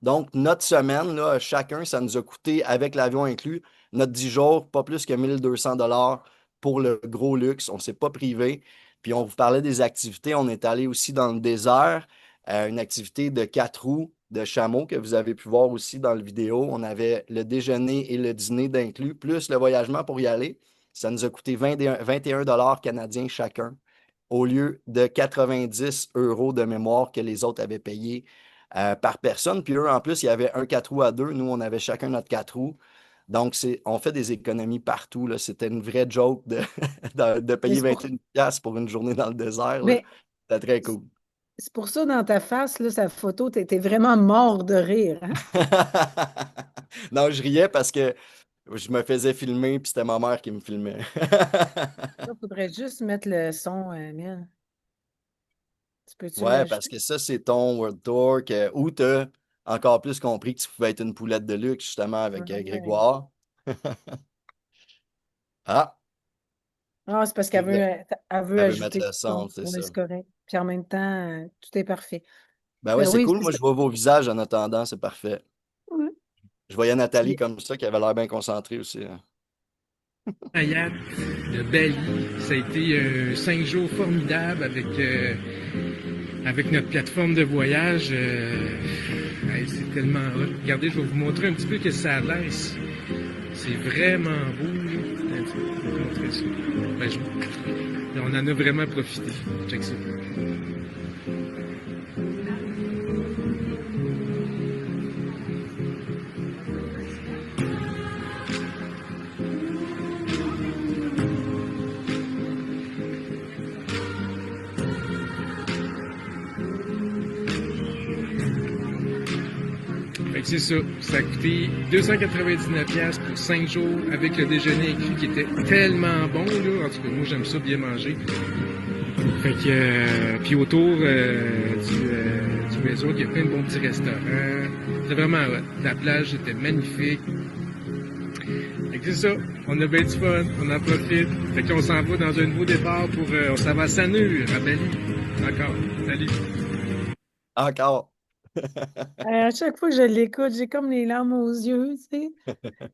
Donc, notre semaine, là, chacun, ça nous a coûté, avec l'avion inclus, notre 10 jours, pas plus que 1 200 $ pour le gros luxe. On ne s'est pas privé. Puis, on vous parlait des activités. On est allé aussi dans le désert, une activité de 4 roues de chameau que vous avez pu voir aussi dans la vidéo. On avait le déjeuner et le dîner d'inclus, plus le voyagement pour y aller. Ça nous a coûté 21 $ canadiens chacun, au lieu de 90 € de mémoire que les autres avaient payé par personne. Puis eux, en plus, il y avait un 4 roues à deux. Nous, on avait chacun notre 4 roues. Donc, on fait des économies partout, là. C'était une vraie joke de, de Mais payer 21 piastres pour une journée dans le désert, là. mais C'était très cool. c'est pour ça, dans ta face, là, sa photo, t'étais vraiment mort de rire, hein? Non, je riais parce que je me faisais filmer, puis c'était ma mère qui me filmait. Il faudrait juste mettre le son, Mel. Tu peux-tu Ouais, parce l'ajouter? que ça, c'est ton World Tour où tu as encore plus compris que tu pouvais être une poulette de luxe, justement, avec Ouais. Grégoire. Ah, Ah, c'est parce tu veux- elle veut elle veut mettre ajouter le du son, son. c'est Oui, ça. c'est correct. Puis en même temps, tout est parfait. Ben ouais, Ben c'est oui, cool. c'est Moi, ça. je vois vos visages en attendant, c'est parfait. Ouais. Je voyais Nathalie Puis, comme ça, qui avait l'air bien concentrée aussi, hein. Ayat de Bali. Ça a été 5 jours formidables avec notre plateforme de voyage. Hey, c'est tellement hot. Regardez, je vais vous montrer un petit peu que ça a l'air ici. C'est vraiment beau. Là. Attends, je vais vous montrer ça. Ben, on en a vraiment profité. Check ça. Fait que c'est ça. Ça a coûté 299$ pour 5 jours avec le déjeuner inclus qui était tellement bon, là. En tout cas, moi, j'aime ça bien manger. Fait que, puis autour du resort, il y a plein de bons petits restaurants. C'était vraiment hot. La plage était magnifique. Fait que c'est ça. On a bien du fun. On en profite. Fait qu'on s'en va dans un nouveau départ on s'en va à Sanur, à Bali. Encore. Salut. Encore. à chaque fois que je l'écoute, j'ai comme les larmes aux yeux, tu sais.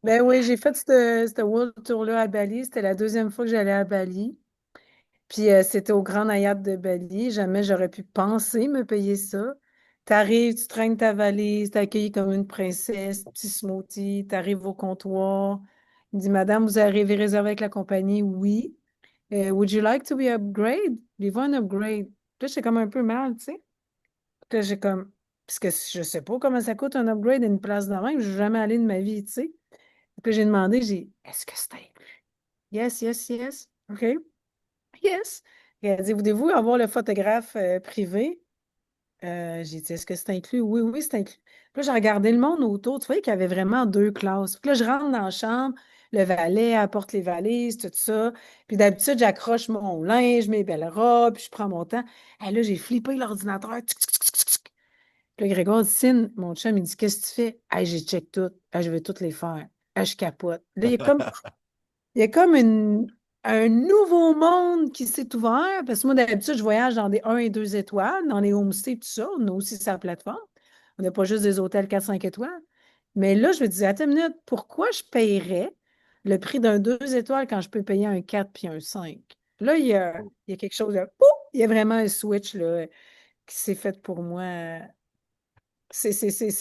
Ben oui, j'ai fait ce World Tour-là à Bali. C'était la deuxième fois que j'allais à Bali. Puis c'était au Grand Hyatt de Bali. Jamais j'aurais pu penser me payer ça. T'arrives, tu traînes ta valise, t'es accueilli comme une princesse, petit smoothie, t'arrives au comptoir. Il dit, Madame, vous arrivez réservé avec la compagnie? Oui. Would you like to be upgrade? Voulez-vous un upgrade? Puis là, j'ai comme un peu mal, tu sais. Puis là, j'ai comme, parce que je sais pas comment ça coûte un upgrade à une place de même. Je suis jamais allée de ma vie, tu sais. Puis là, j'ai demandé, est-ce que c'est inclus? Yes, yes, yes. OK. Yes. Et elle dit, voulez-vous avoir le photographe privé? J'ai dit, est-ce que c'est inclus? Oui, oui, c'est inclus. Puis là, j'ai regardé le monde autour. Tu voyais qu'il y avait vraiment deux classes. Puis là, je rentre dans la chambre. le valet apporte les valises, tout ça. Puis d'habitude, j'accroche mon linge, mes belles robes, puis je prends mon temps. Et là, j'ai flippé l'ordinateur. Tchic, tchic, tchic, tchic, tchic. Puis là, Grégoire dit, Sine, mon chum, il dit, qu'est-ce que tu fais? Hey, j'ai check tout. Ah, je vais toutes les faire. Ah, je capote. Là, il y a comme un nouveau monde qui s'est ouvert. Parce que moi, d'habitude, je voyage dans des 1 et 2 étoiles, dans les homestays, tout ça. On a aussi sa plateforme. On n'a pas juste des hôtels 4-5 étoiles. Mais là, je me disais, attends une minute, pourquoi je payerais le prix d'un 2 étoiles quand je peux payer un 4 puis un 5? Là, il y a quelque chose, là, pouf! Il y a vraiment un switch là, qui s'est fait pour moi. C'est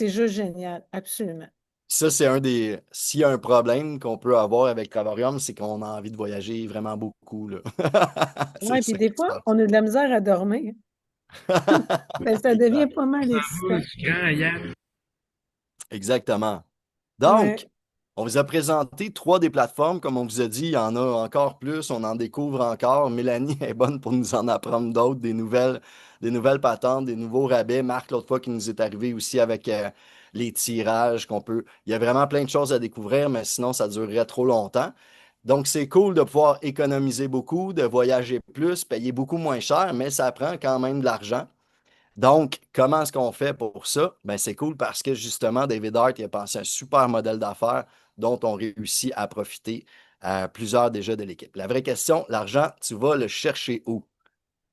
juste génial, absolument. Ça, c'est un des. S'il y a un problème qu'on peut avoir avec Travorium, c'est qu'on a envie de voyager vraiment beaucoup, là. C'est Oui, puis ça des qui se fois, passe. on a de la misère à dormir. Ben, ça devient Exact. pas mal Ah, excitant. du grand, Yann. Exactement. Ouais. Donc, on vous a présenté trois des plateformes. Comme on vous a dit, il y en a encore plus. On en découvre encore. Mélanie est bonne pour nous en apprendre d'autres, des nouvelles patentes, des nouveaux rabais. Marc, l'autre fois, qui nous est arrivé aussi avec les tirages qu'on peut. Il y a vraiment plein de choses à découvrir, mais sinon, ça durerait trop longtemps. Donc, c'est cool de pouvoir économiser beaucoup, de voyager plus, payer beaucoup moins cher, mais ça prend quand même de l'argent. Donc, comment est-ce qu'on fait pour ça? Ben, c'est cool parce que justement, David Hart il a pensé un super modèle d'affaires dont on réussit à profiter plusieurs déjà de l'équipe. La vraie question, l'argent, tu vas le chercher où?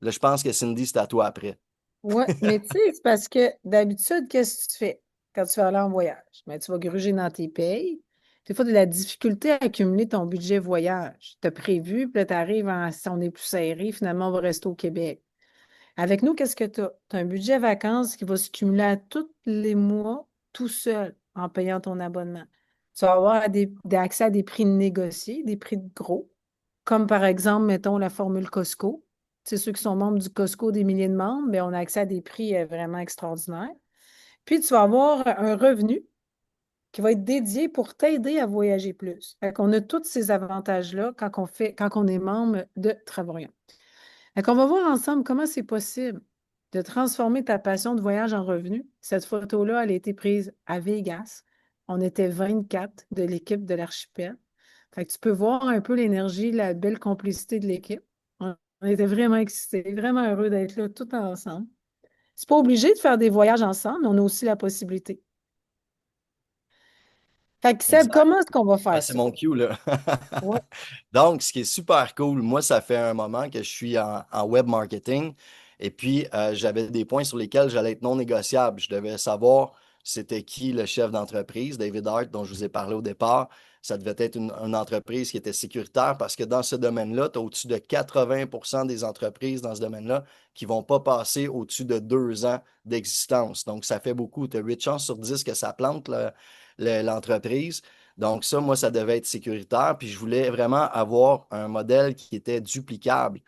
Là, je pense que Cindy, c'est à toi après. Ouais, mais tu sais, c'est parce que d'habitude, qu'est-ce que tu fais quand tu vas aller en voyage? Ben, tu vas gruger dans tes payes. Des fois, tu as de la difficulté à accumuler ton budget voyage. Tu as prévu, puis là, tu arrives, si on est plus serré, finalement, on va rester au Québec. Avec nous, qu'est-ce que tu as? Tu as un budget vacances qui va se cumuler à tous les mois tout seul en payant ton abonnement. Tu vas avoir accès à des prix négociés, des prix de gros, comme par exemple, mettons, la formule Costco. C'est ceux qui sont membres du Costco, des milliers de membres, mais on a accès à des prix vraiment extraordinaires. Puis, tu vas avoir un revenu qui va être dédié pour t'aider à voyager plus. Fait qu'on a tous ces avantages-là quand on est membre de Travaillons. Fait qu'on va voir ensemble comment c'est possible de transformer ta passion de voyage en revenu. Cette photo-là, elle a été prise à Vegas. On était 24 de l'équipe de l'archipel. Fait que tu peux voir un peu l'énergie, la belle complicité de l'équipe. On était vraiment excités, vraiment heureux d'être là tout ensemble. C'est pas obligé de faire des voyages ensemble, mais on a aussi la possibilité. Fait que Seb, Exact. comment est-ce qu'on va Ah, faire c'est ça? mon cue, là. Ouais. Donc, ce qui est super cool, moi, ça fait un moment que je suis en web marketing et puis j'avais des points sur lesquels j'allais être non négociable. Je devais savoir c'était qui le chef d'entreprise, David Hart, dont je vous ai parlé au départ. Ça devait être une entreprise qui était sécuritaire parce que dans ce domaine-là, tu as au-dessus de 80% des entreprises dans ce domaine-là qui ne vont pas passer au-dessus de 2 ans d'existence. Donc, ça fait beaucoup. Tu as 8 chances sur 10 que ça plante l'entreprise. Donc ça, moi, ça devait être sécuritaire. Puis je voulais vraiment avoir un modèle qui était duplicable.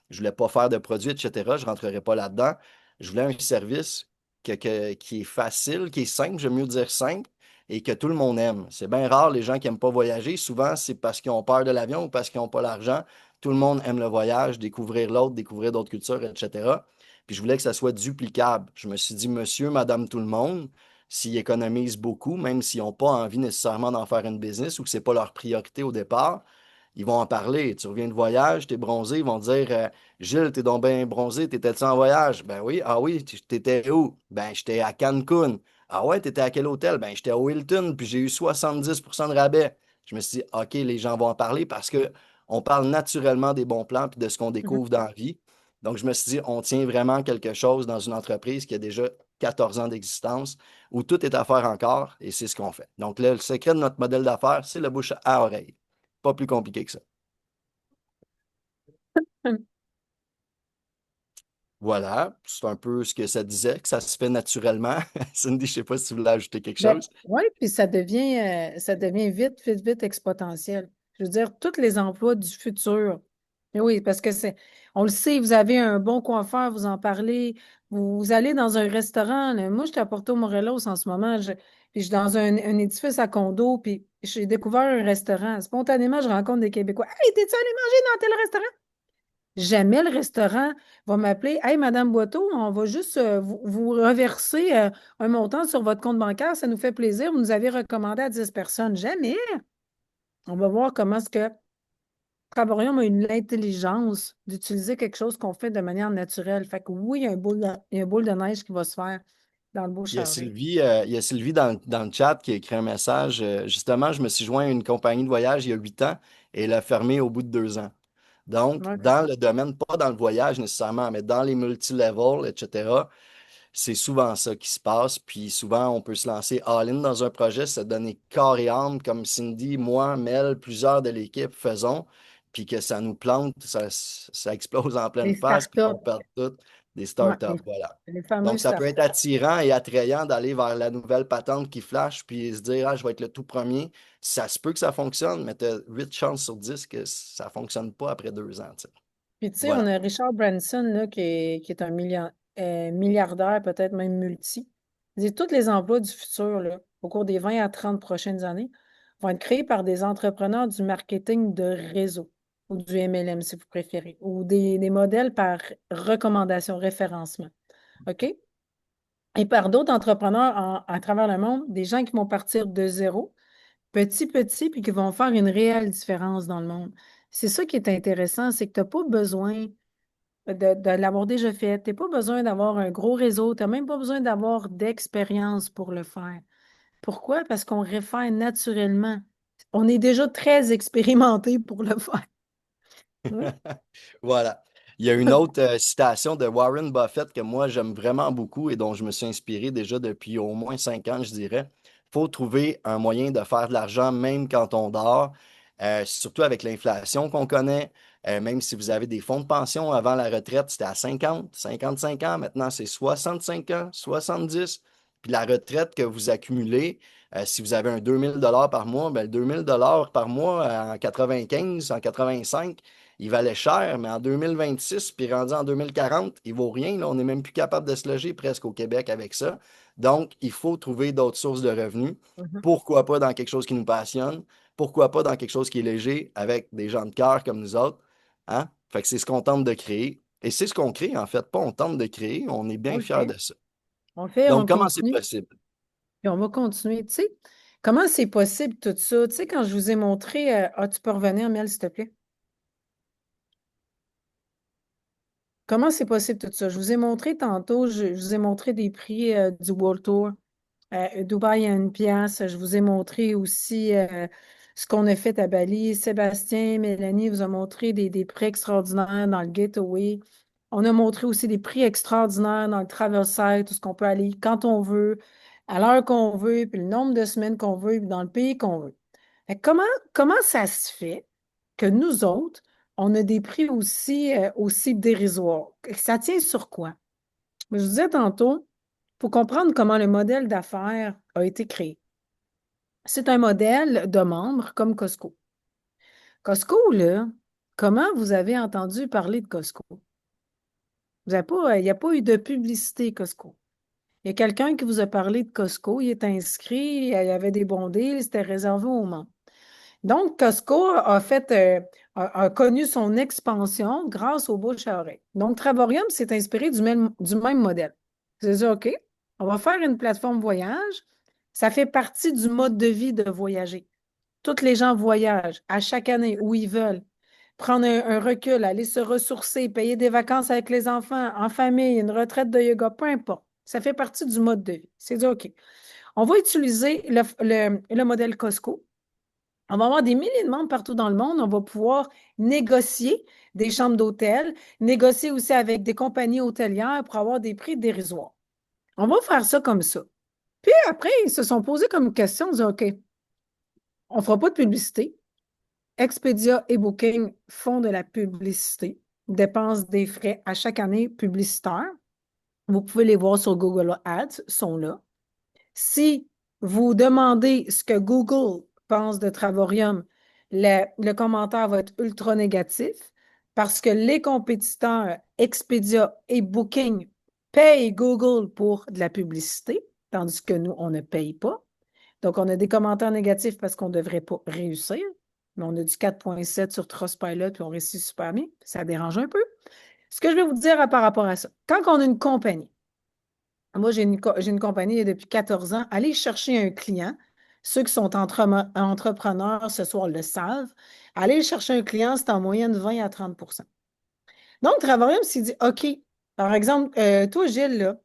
Je voulais pas faire de produits, etc. Je ne rentrerai pas là-dedans. Je voulais un service qui est facile, qui est simple, j'aime mieux dire simple, et que tout le monde aime. C'est bien rare les gens qui n'aiment pas voyager. Souvent, c'est parce qu'ils ont peur de l'avion ou parce qu'ils n'ont pas l'argent. Tout le monde aime le voyage, découvrir l'autre, découvrir d'autres cultures, etc. Puis je voulais que ça soit duplicable. Je me suis dit, monsieur, madame, tout le monde, s'ils économisent beaucoup, même s'ils n'ont pas envie nécessairement d'en faire une business ou que ce n'est pas leur priorité au départ, ils vont en parler. Tu reviens de voyage, tu es bronzé, ils vont te dire Gilles, t'es donc bien bronzé, t'étais-tu en voyage? Ben oui, ah oui, t'étais où? Ben j'étais à Cancun. Ah ouais, t'étais à quel hôtel? Ben j'étais au Hilton, puis j'ai eu 70% de rabais. Je me suis dit, OK, les gens vont en parler parce que on parle naturellement des bons plans puis de ce qu'on Mhm. découvre dans la vie. Donc, je me suis dit, on tient vraiment quelque chose dans une entreprise qui a déjà 14 ans d'existence, où tout est à faire encore, et c'est ce qu'on fait. Donc, là, le secret de notre modèle d'affaires, c'est le bouche à oreille. Pas plus compliqué que ça. Voilà, c'est un peu ce que ça disait, que ça se fait naturellement. Cindy, je ne sais pas si tu voulais ajouter quelque Ben, chose. oui, puis ça devient vite, vite, vite exponentiel. Je veux dire, tous les emplois du futur. Mais oui, parce que on le sait, vous avez un bon coiffeur, vous en parlez, vous allez dans un restaurant. Là. Moi, je suis à Porto Morelos en ce moment, puis je suis dans un édifice à condo, puis j'ai découvert un restaurant. Spontanément, je rencontre des Québécois. Hey, t'es-tu allé manger dans tel restaurant? Jamais le restaurant va m'appeler. Hey, Madame Boiteau, on va juste vous reverser un montant sur votre compte bancaire. Ça nous fait plaisir. Vous nous avez recommandé à 10 personnes. Jamais. On va voir comment est-ce que Travarium a eu l'intelligence d'utiliser quelque chose qu'on fait de manière naturelle. Fait que oui, il y a un boule de neige qui va se faire dans le beau charrette. Il y a Sylvie dans le chat qui a écrit un message. Justement, je me suis joint à une compagnie de voyage il y a 8 ans et elle a fermé au bout de 2 ans. Donc, OK. dans le domaine, pas dans le voyage nécessairement, mais dans les multi-levels, etc., c'est souvent ça qui se passe. Puis souvent, on peut se lancer all-in dans un projet, se donner corps et âme, comme Cindy, moi, Mel, plusieurs de l'équipe faisons, puis que ça nous plante, ça explose en Les pleine face, puis qu'on startups. perd tout des Ouais, startups. Voilà. les fameux Donc, ça peut startups. être attirant et attrayant d'aller vers la nouvelle patente qui flash, puis se dire, ah, je vais être le tout premier. Ça se peut que ça fonctionne, mais tu as 8 chances sur 10 que ça ne fonctionne pas après 2 ans. Tu sais. Puis tu sais, on Voilà. a Richard Branson là, qui est un milliardaire, peut-être même multi. Il dit tous les emplois du futur, là, au cours des 20 à 30 prochaines années, vont être créés par des entrepreneurs du marketing de réseau, ou du MLM si vous préférez, ou des modèles par recommandation, référencement. OK? Et par d'autres entrepreneurs à travers le monde, des gens qui vont partir de zéro, petit, puis qui vont faire une réelle différence dans le monde. C'est ça qui est intéressant, c'est que tu n'as pas besoin de l'avoir déjà fait. Tu n'as pas besoin d'avoir un gros réseau, tu n'as même pas besoin d'avoir d'expérience pour le faire. Pourquoi? Parce qu'on réfère naturellement. On est déjà très expérimenté pour le faire. Oui. Voilà. Il y a une autre citation de Warren Buffett que moi j'aime vraiment beaucoup et dont je me suis inspiré déjà depuis au moins 5 ans, je dirais. Il faut trouver un moyen de faire de l'argent même quand on dort, surtout avec l'inflation qu'on connaît. Même si vous avez des fonds de pension avant la retraite, c'était à 50, 55 ans. Maintenant, c'est 65 ans, 70. Puis la retraite que vous accumulez, si vous avez un 2000 $ par mois, ben, le 2000 $ par mois en 95, en 85, il valait cher, mais en 2026, puis rendu en 2040, il vaut rien. Là. On n'est même plus capable de se loger presque au Québec avec ça. Donc, il faut trouver d'autres sources de revenus. Mhm. Pourquoi pas dans quelque chose qui nous passionne? Pourquoi pas dans quelque chose qui est léger avec des gens de cœur comme nous autres? Hein? Fait que c'est ce qu'on tente de créer. Et c'est ce qu'on crée, en fait. Pas on tente de créer, on est On bien le fiers fait. de ça. On le fait, on Donc, comment c'est continue, possible? puis on va continuer. Tu sais, comment c'est possible tout ça? Tu sais, quand je vous ai montré, tu peux revenir, Mel, s'il te plaît? Comment c'est possible tout ça? Je vous ai montré tantôt, je vous ai montré des prix du World Tour. Dubaï à une pièce. Je vous ai montré aussi ce qu'on a fait à Bali. Sébastien, Mélanie vous a montré des prix extraordinaires dans le Gateway. On a montré aussi des prix extraordinaires dans le Travel Site, tout ce qu'on peut aller quand on veut, à l'heure qu'on veut, puis le nombre de semaines qu'on veut, puis dans le pays qu'on veut. Fait que comment ça se fait que nous autres, on a des prix aussi dérisoires? Ça tient sur quoi? Mais je vous disais tantôt, pour comprendre comment le modèle d'affaires a été créé. C'est un modèle de membres comme Costco. Costco, là, comment vous avez entendu parler de Costco? Vous avez pas, il n'y a pas eu de publicité Costco. Il y a quelqu'un qui vous a parlé de Costco, il est inscrit, il y avait des bons deals, c'était réservé aux membres. Donc, Costco a connu son expansion grâce au bouche à oreille. Donc, Travarium s'est inspiré du même modèle. C'est dit, OK, on va faire une plateforme voyage. Ça fait partie du mode de vie de voyager. Tous les gens voyagent à chaque année où ils veulent. Prendre un recul, aller se ressourcer, payer des vacances avec les enfants, en famille, une retraite de yoga, peu importe. Ça fait partie du mode de vie. C'est dit, OK. On va utiliser le modèle Costco. On va avoir des milliers de membres partout dans le monde. On va pouvoir négocier des chambres d'hôtel, négocier aussi avec des compagnies hôtelières pour avoir des prix dérisoires. On va faire ça comme ça. Puis après, ils se sont posés comme question, ils ont dit, OK, on ne fera pas de publicité. Expedia et Booking font de la publicité, dépensent des frais à chaque année publicitaires. Vous pouvez les voir sur Google Ads, sont là. Si vous demandez ce que Google pense de Travarium, le commentaire va être ultra négatif parce que les compétiteurs Expedia et Booking payent Google pour de la publicité, tandis que nous, on ne paye pas. Donc, on a des commentaires négatifs parce qu'on ne devrait pas réussir, mais on a du 4,7 sur Trustpilot puis on réussit super bien. Ça dérange un peu. Ce que je vais vous dire par rapport à ça, quand on a une compagnie, moi, j'ai une compagnie depuis 14 ans. Allez chercher un client, Ceux qui sont entrepreneurs ce soir le savent. Aller chercher un client, c'est en moyenne 20 à 30 %. Donc, Travarium s'est dit, OK, par exemple, toi, Gilles, là,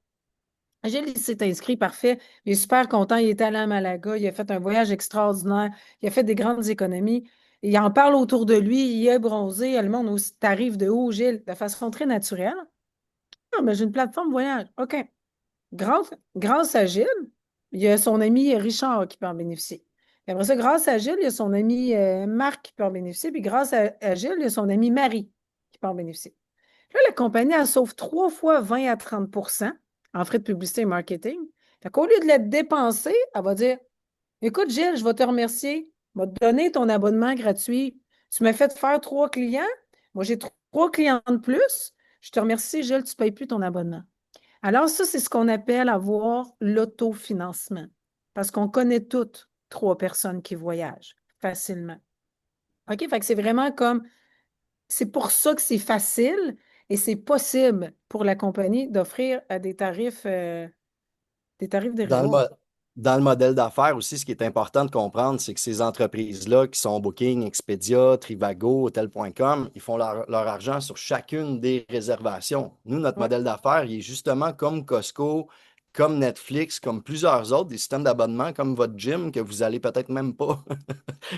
Gilles, il s'est inscrit, parfait. Il est super content. Il est allé à Malaga. Il a fait un voyage extraordinaire. Il a fait des grandes économies. Il en parle autour de lui. Il est bronzé. Le monde aussi. T'arrives de où, Gilles? De façon très naturelle. Ah, mais j'ai une plateforme voyage. OK. Grâce à Gilles, il y a son ami Richard qui peut en bénéficier. Et après ça, grâce à Gilles, il y a son ami Marc qui peut en bénéficier. Puis grâce à Gilles, il y a son ami Marie qui peut en bénéficier. Là, la compagnie, elle sauve 3 fois 20 à 30 en frais de publicité et marketing. Fait qu'au lieu de les dépenser, elle va dire, écoute, Gilles, je vais te remercier. Je vais te donner ton abonnement gratuit. Tu m'as fait faire 3 clients. Moi, j'ai 3 clients de plus. Je te remercie, Gilles, tu ne payes plus ton abonnement. Alors, ça, c'est ce qu'on appelle avoir l'autofinancement. Parce qu'on connaît toutes 3 personnes qui voyagent facilement. OK? Fait que c'est vraiment comme, c'est pour ça que c'est facile et c'est possible pour la compagnie d'offrir des tarifs Dans le, dérisoires. mo- dans le modèle d'affaires aussi, ce qui est important de comprendre, c'est que ces entreprises-là, qui sont Booking, Expedia, Trivago, Hotel.com, ils font leur argent sur chacune des réservations. Nous, notre Ouais. modèle d'affaires, il est justement comme Costco, comme Netflix, comme plusieurs autres, des systèmes d'abonnement, comme votre gym, que vous allez peut-être même pas,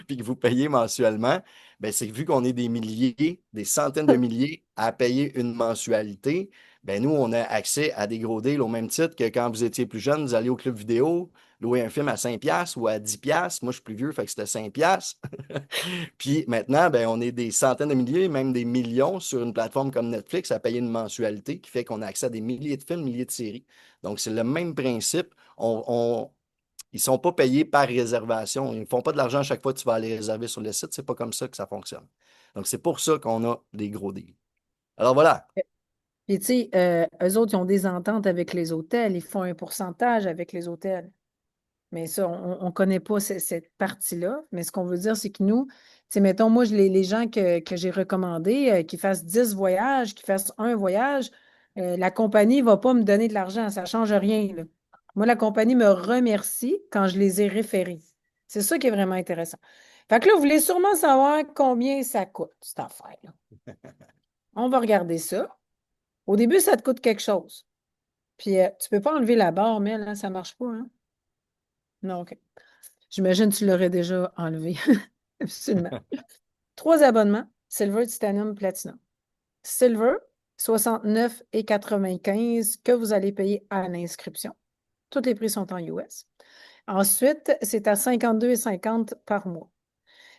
puis que vous payez mensuellement. Ben, c'est vu qu'on est des milliers, des centaines de milliers à payer une mensualité. Ben nous, on a accès à des gros deals au même titre que quand vous étiez plus jeune, vous alliez au club vidéo, louer un film à 5 piastres ou à 10 piastres. Moi, je suis plus vieux, fait que c'était 5 piastres. Puis maintenant, ben, on est des centaines de milliers, même des millions sur une plateforme comme Netflix à payer une mensualité qui fait qu'on a accès à des milliers de films, milliers de séries. Donc, c'est le même principe. Ils ne sont pas payés par réservation. Ils ne font pas de l'argent à chaque fois que tu vas aller réserver sur le site. C'est pas comme ça que ça fonctionne. Donc, c'est pour ça qu'on a des gros deals. Alors voilà. Puis, tu sais, eux autres, ils ont des ententes avec les hôtels. Ils font un pourcentage avec les hôtels. Mais ça, on ne connaît pas cette partie-là. Mais ce qu'on veut dire, c'est que nous, tu sais, mettons, moi, les gens que j'ai recommandés, qui fassent 10 voyages, qui fassent un voyage, la compagnie ne va pas me donner de l'argent. Ça ne change rien, là. Moi, la compagnie me remercie quand je les ai référés. C'est ça qui est vraiment intéressant. Fait que là, vous voulez sûrement savoir combien ça coûte, cette affaire-là. On va regarder ça. Au début, ça te coûte quelque chose. Puis, tu ne peux pas enlever la barre, mais là, ça ne marche pas, hein? Non, OK. J'imagine que tu l'aurais déjà enlevé. Absolument. 3 abonnements, Silver, Titanium, Platinum. Silver, 69,95 que vous allez payer à l'inscription. Tous les prix sont en US. Ensuite, c'est à 52,50 par mois.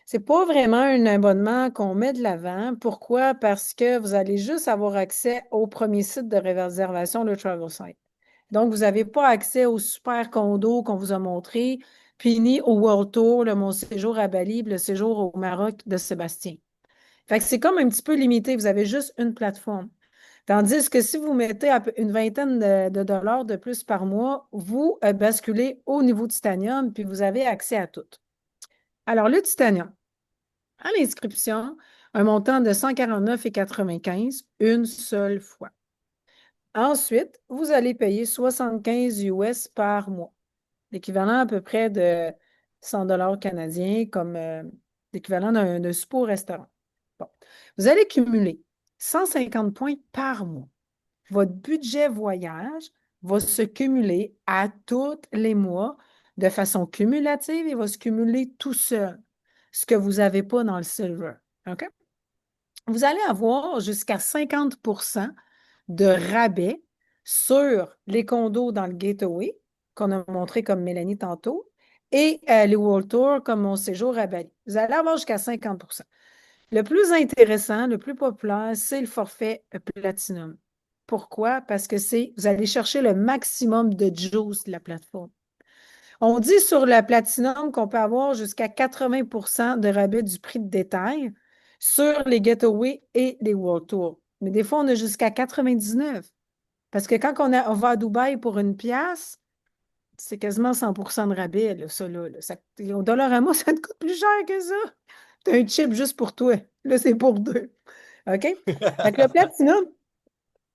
C'est pas vraiment un abonnement qu'on met de l'avant. Pourquoi? Parce que vous allez juste avoir accès au premier site de réservation, le Travel Site. Donc, vous n'avez pas accès au super condo qu'on vous a montré, puis ni au World Tour, mon séjour à Bali, puis le séjour au Maroc de Sébastien. Fait que c'est comme un petit peu limité. Vous avez juste une plateforme. Tandis que si vous mettez une vingtaine de dollars de plus par mois, vous basculez au niveau Titanium, puis vous avez accès à tout. Alors, le Titanium, à l'inscription, un montant de 149,95 une seule fois. Ensuite, vous allez payer 75 US par mois, l'équivalent à peu près de 100 dollars canadiens, comme l'équivalent d'un souper au restaurant. Bon. Vous allez cumuler 150 points par mois. Votre budget voyage va se cumuler à tous les mois de façon cumulative et va se cumuler tout seul, ce que vous n'avez pas dans le Silver. OK? Vous allez avoir jusqu'à 50 de rabais sur les condos dans le Gateway, qu'on a montré comme Mélanie tantôt, et les World Tour comme mon séjour à Bali. Vous allez avoir jusqu'à 50 Le plus intéressant, le plus populaire, c'est le forfait Platinum. Pourquoi? Parce que vous allez chercher le maximum de juice de la plateforme. On dit sur la Platinum qu'on peut avoir jusqu'à 80 de rabais du prix de détail sur les Getaways et les World Tour. Mais des fois, on a jusqu'à 99. Parce que quand on va à Dubaï pour une pièce, c'est quasiment 100 de rabais, là, ça, là. Au Dollarama, ça te coûte plus cher que ça. Tu as un chip juste pour toi. Là, c'est pour deux. OK? Fait que le Platinum,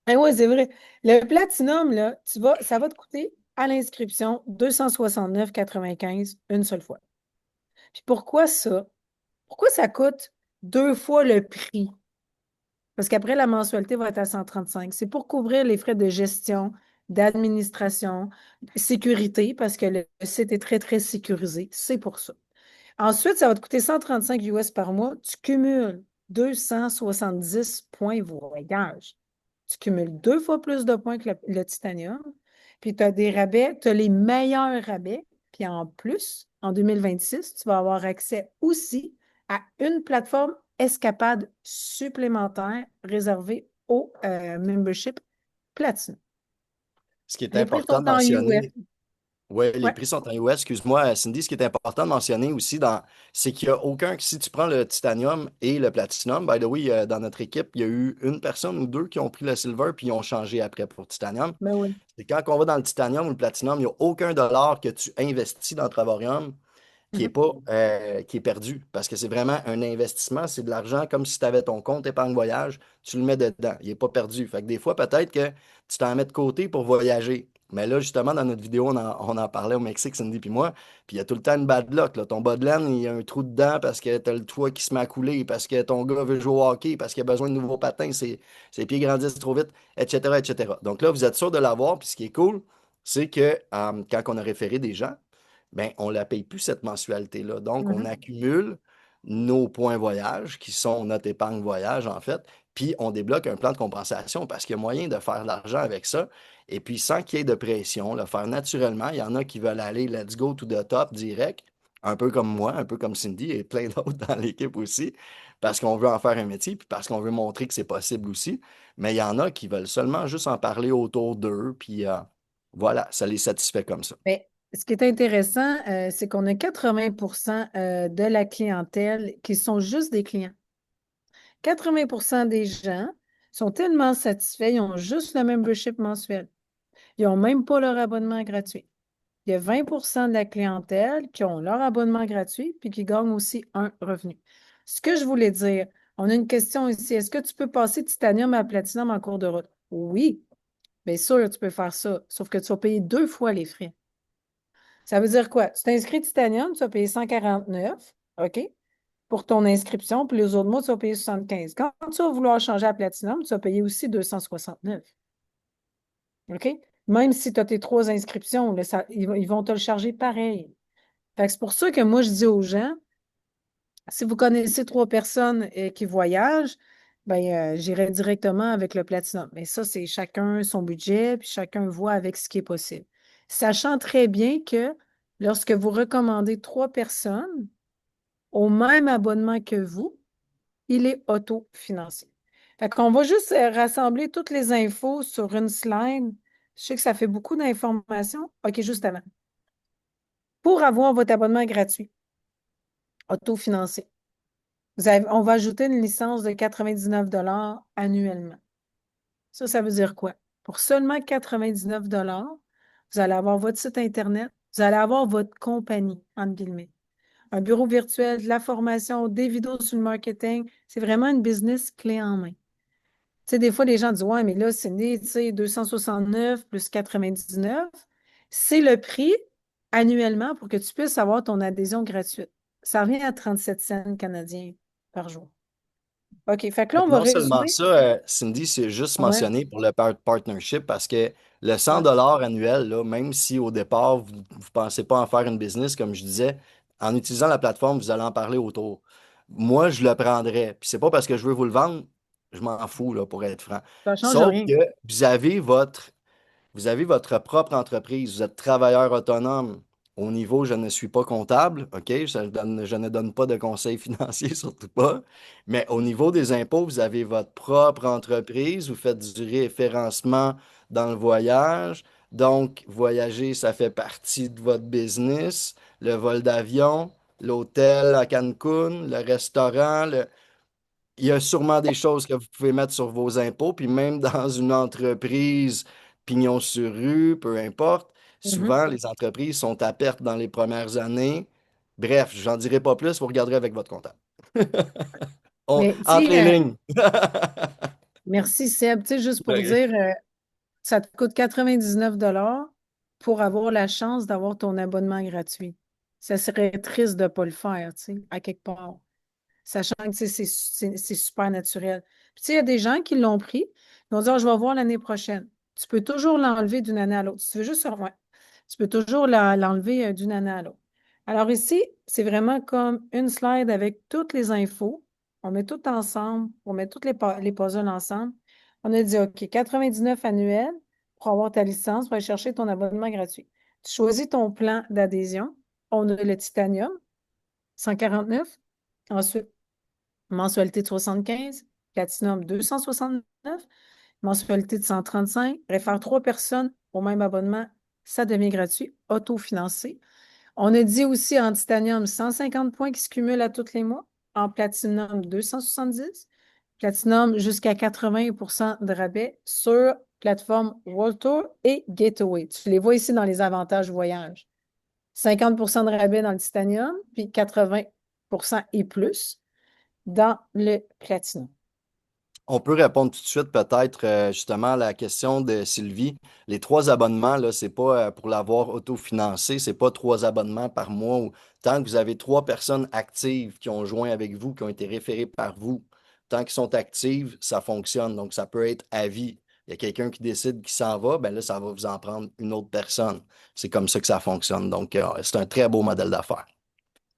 ah oui, c'est vrai. Le Platinum, là, ça va te coûter à l'inscription, 269,95 une seule fois. Puis pourquoi ça? Pourquoi ça coûte 2 fois le prix? Parce qu'après, la mensualité va être à 135. C'est pour couvrir les frais de gestion, d'administration, sécurité, parce que le site est très, très sécurisé. C'est pour ça. Ensuite, ça va te coûter 135 US par mois. Tu cumules 270 points voyage. Tu cumules 2 fois plus de points que le titanium. Puis tu as des rabais, tu as les meilleurs rabais. Puis en plus, en 2026, tu vas avoir accès aussi à une plateforme escapade supplémentaire réservée au membership Platinum. Ce qui est Les prix important sont de en US. mentionner, oui, les Ouais. prix sont en US. Excuse-moi, Cindy, ce qui est important de mentionner aussi, c'est qu'il n'y a aucun, si tu prends le titanium et le platinum, by the way, dans notre équipe, il y a eu une personne ou deux qui ont pris le silver puis ils ont changé après pour titanium. Ben oui. Et quand on va dans le titanium ou le platinum, il n'y a aucun dollar que tu investis dans Travarium qui est Mhm. pas qui est perdu parce que c'est vraiment un investissement, c'est de l'argent comme si tu avais ton compte épargne voyage, tu le mets dedans, il n'est pas perdu. Fait que des fois, peut-être que tu t'en mets de côté pour voyager. Mais là, justement, dans notre vidéo, on en parlait au Mexique, Cindy puis moi, puis il y a tout le temps une bad luck, là. Ton bas de laine, il y a un trou dedans parce que tu as le toit qui se met à couler, parce que ton gars veut jouer au hockey, parce qu'il a besoin de nouveaux patins, ses pieds grandissent trop vite, etc., etc. Donc là, vous êtes sûr de l'avoir, puis ce qui est cool, c'est que quand on a référé des gens, ben, on ne la paye plus cette mensualité-là. Donc, on Mhm. accumule nos points voyage, qui sont notre épargne voyage, en fait, puis on débloque un plan de compensation parce qu'il y a moyen de faire de l'argent avec ça. Et puis, sans qu'il y ait de pression, le faire naturellement. Il y en a qui veulent aller let's go to the top direct, un peu comme moi, un peu comme Cindy et plein d'autres dans l'équipe aussi, parce qu'on veut en faire un métier, puis parce qu'on veut montrer que c'est possible aussi. Mais il y en a qui veulent seulement juste en parler autour d'eux, puis voilà, ça les satisfait comme ça. Mais ce qui est intéressant, c'est qu'on a 80 de la clientèle qui sont juste des clients. 80 des gens sont tellement satisfaits, ils ont juste le membership mensuel. Ils n'ont même pas leur abonnement gratuit. Il y a 20 de la clientèle qui ont leur abonnement gratuit puis qui gagnent aussi un revenu. Ce que je voulais dire, on a une question ici. Est-ce que tu peux passer titanium à platinum en cours de route? Oui, bien sûr, tu peux faire ça, sauf que tu vas payer 2 fois les frais. Ça veut dire quoi? Tu t'inscris Titanium, tu vas payer 149, OK? Pour ton inscription, puis les autres mois, tu vas payer 75. Quand tu vas vouloir changer à Platinum, tu vas payer aussi 269. OK? Même si tu as tes 3 inscriptions, là, ils vont te le charger pareil. Fait que c'est pour ça que moi, je dis aux gens, si vous connaissez 3 personnes qui voyagent, ben, j'irai directement avec le Platinum. Mais ça, c'est chacun son budget, puis chacun voit avec ce qui est possible. Sachant très bien que lorsque vous recommandez 3 personnes au même abonnement que vous, il est autofinancé. Fait qu'on va juste rassembler toutes les infos sur une slide. Je sais que ça fait beaucoup d'informations. OK, juste avant. Pour avoir votre abonnement gratuit, autofinancé, on va ajouter une licence de 99 annuellement. Ça veut dire quoi? Pour seulement 99 vous allez avoir votre site Internet, vous allez avoir votre compagnie, entre guillemets. Un bureau virtuel, de la formation, des vidéos sur le marketing. C'est vraiment une business clé en main. Tu sais, des fois, les gens disent, ouais, mais là, c'est né, tu sais, 269 plus 99. C'est le prix annuellement pour que tu puisses avoir ton adhésion gratuite. Ça revient à 37 cents canadiens par jour. OK, fait que là, Fait on que va non seulement résumer. ça, Cindy, c'est juste Ouais, mentionné pour le partnership parce que le 100 ouais. annuel, là, même si au départ, vous ne pensez pas en faire une business, comme je disais, en utilisant la plateforme, vous allez en parler autour. Moi, je le prendrais. Puis c'est pas parce que je veux vous le vendre, je m'en fous, là, pour être franc. Ça ne change Sauf rien. que vous avez votre propre entreprise, vous êtes travailleur autonome. Au niveau, je ne suis pas comptable, OK? Je ne donne pas de conseils financiers, surtout pas. Mais au niveau des impôts, vous avez votre propre entreprise, vous faites du référencement dans le voyage. Donc, voyager, ça fait partie de votre business. Le vol d'avion, l'hôtel à Cancun, le restaurant, il y a sûrement des choses que vous pouvez mettre sur vos impôts, puis même dans une entreprise pignon sur rue, peu importe, Mhm. souvent les entreprises sont à perte dans les premières années. Bref, j'en dirai pas plus, vous regarderez avec votre comptable. Mais, tu Entre sais, les lignes. merci Seb. Tu sais, juste pour Ben, dire, ça te coûte 99 pour avoir la chance d'avoir ton abonnement gratuit. Ça serait triste de ne pas le faire, tu sais, à quelque part. Sachant que tu sais, c'est super naturel. Puis, tu sais, il y a des gens qui l'ont pris, ils vont dire, ah, je vais voir l'année prochaine. Tu peux toujours l'enlever d'une année à l'autre. Si tu veux juste, ouais, tu peux toujours l'enlever d'une année à l'autre. Alors ici, c'est vraiment comme une slide avec toutes les infos. On met tout ensemble, on met toutes les puzzles ensemble. On a dit, OK, 99 annuels pour avoir ta licence, pour aller chercher ton abonnement gratuit. Tu choisis ton plan d'adhésion. On a le titanium, 149. Ensuite, mensualité de 75, platinum 269, mensualité de 135. Réfère 3 personnes au même abonnement, ça devient gratuit, autofinancé. On a dit aussi en titanium 150 points qui se cumulent à tous les mois, en platinum 270, platinum jusqu'à 80% de rabais sur plateforme World Tour et Gateway. Tu les vois ici dans les avantages voyage. 50% de rabais dans le titanium, puis 80% et plus dans le platinum. On peut répondre tout de suite peut-être justement à la question de Sylvie. Les 3 abonnements, là, c'est pas pour l'avoir autofinancé, c'est pas 3 abonnements par mois. Tant que vous avez 3 personnes actives qui ont joint avec vous, qui ont été référées par vous, tant qu'ils sont actives, ça fonctionne. Donc, ça peut être à vie. Il y a quelqu'un qui décide qu'il s'en va, ben là, ça va vous en prendre une autre personne. C'est comme ça que ça fonctionne. Donc, c'est un très beau modèle d'affaires.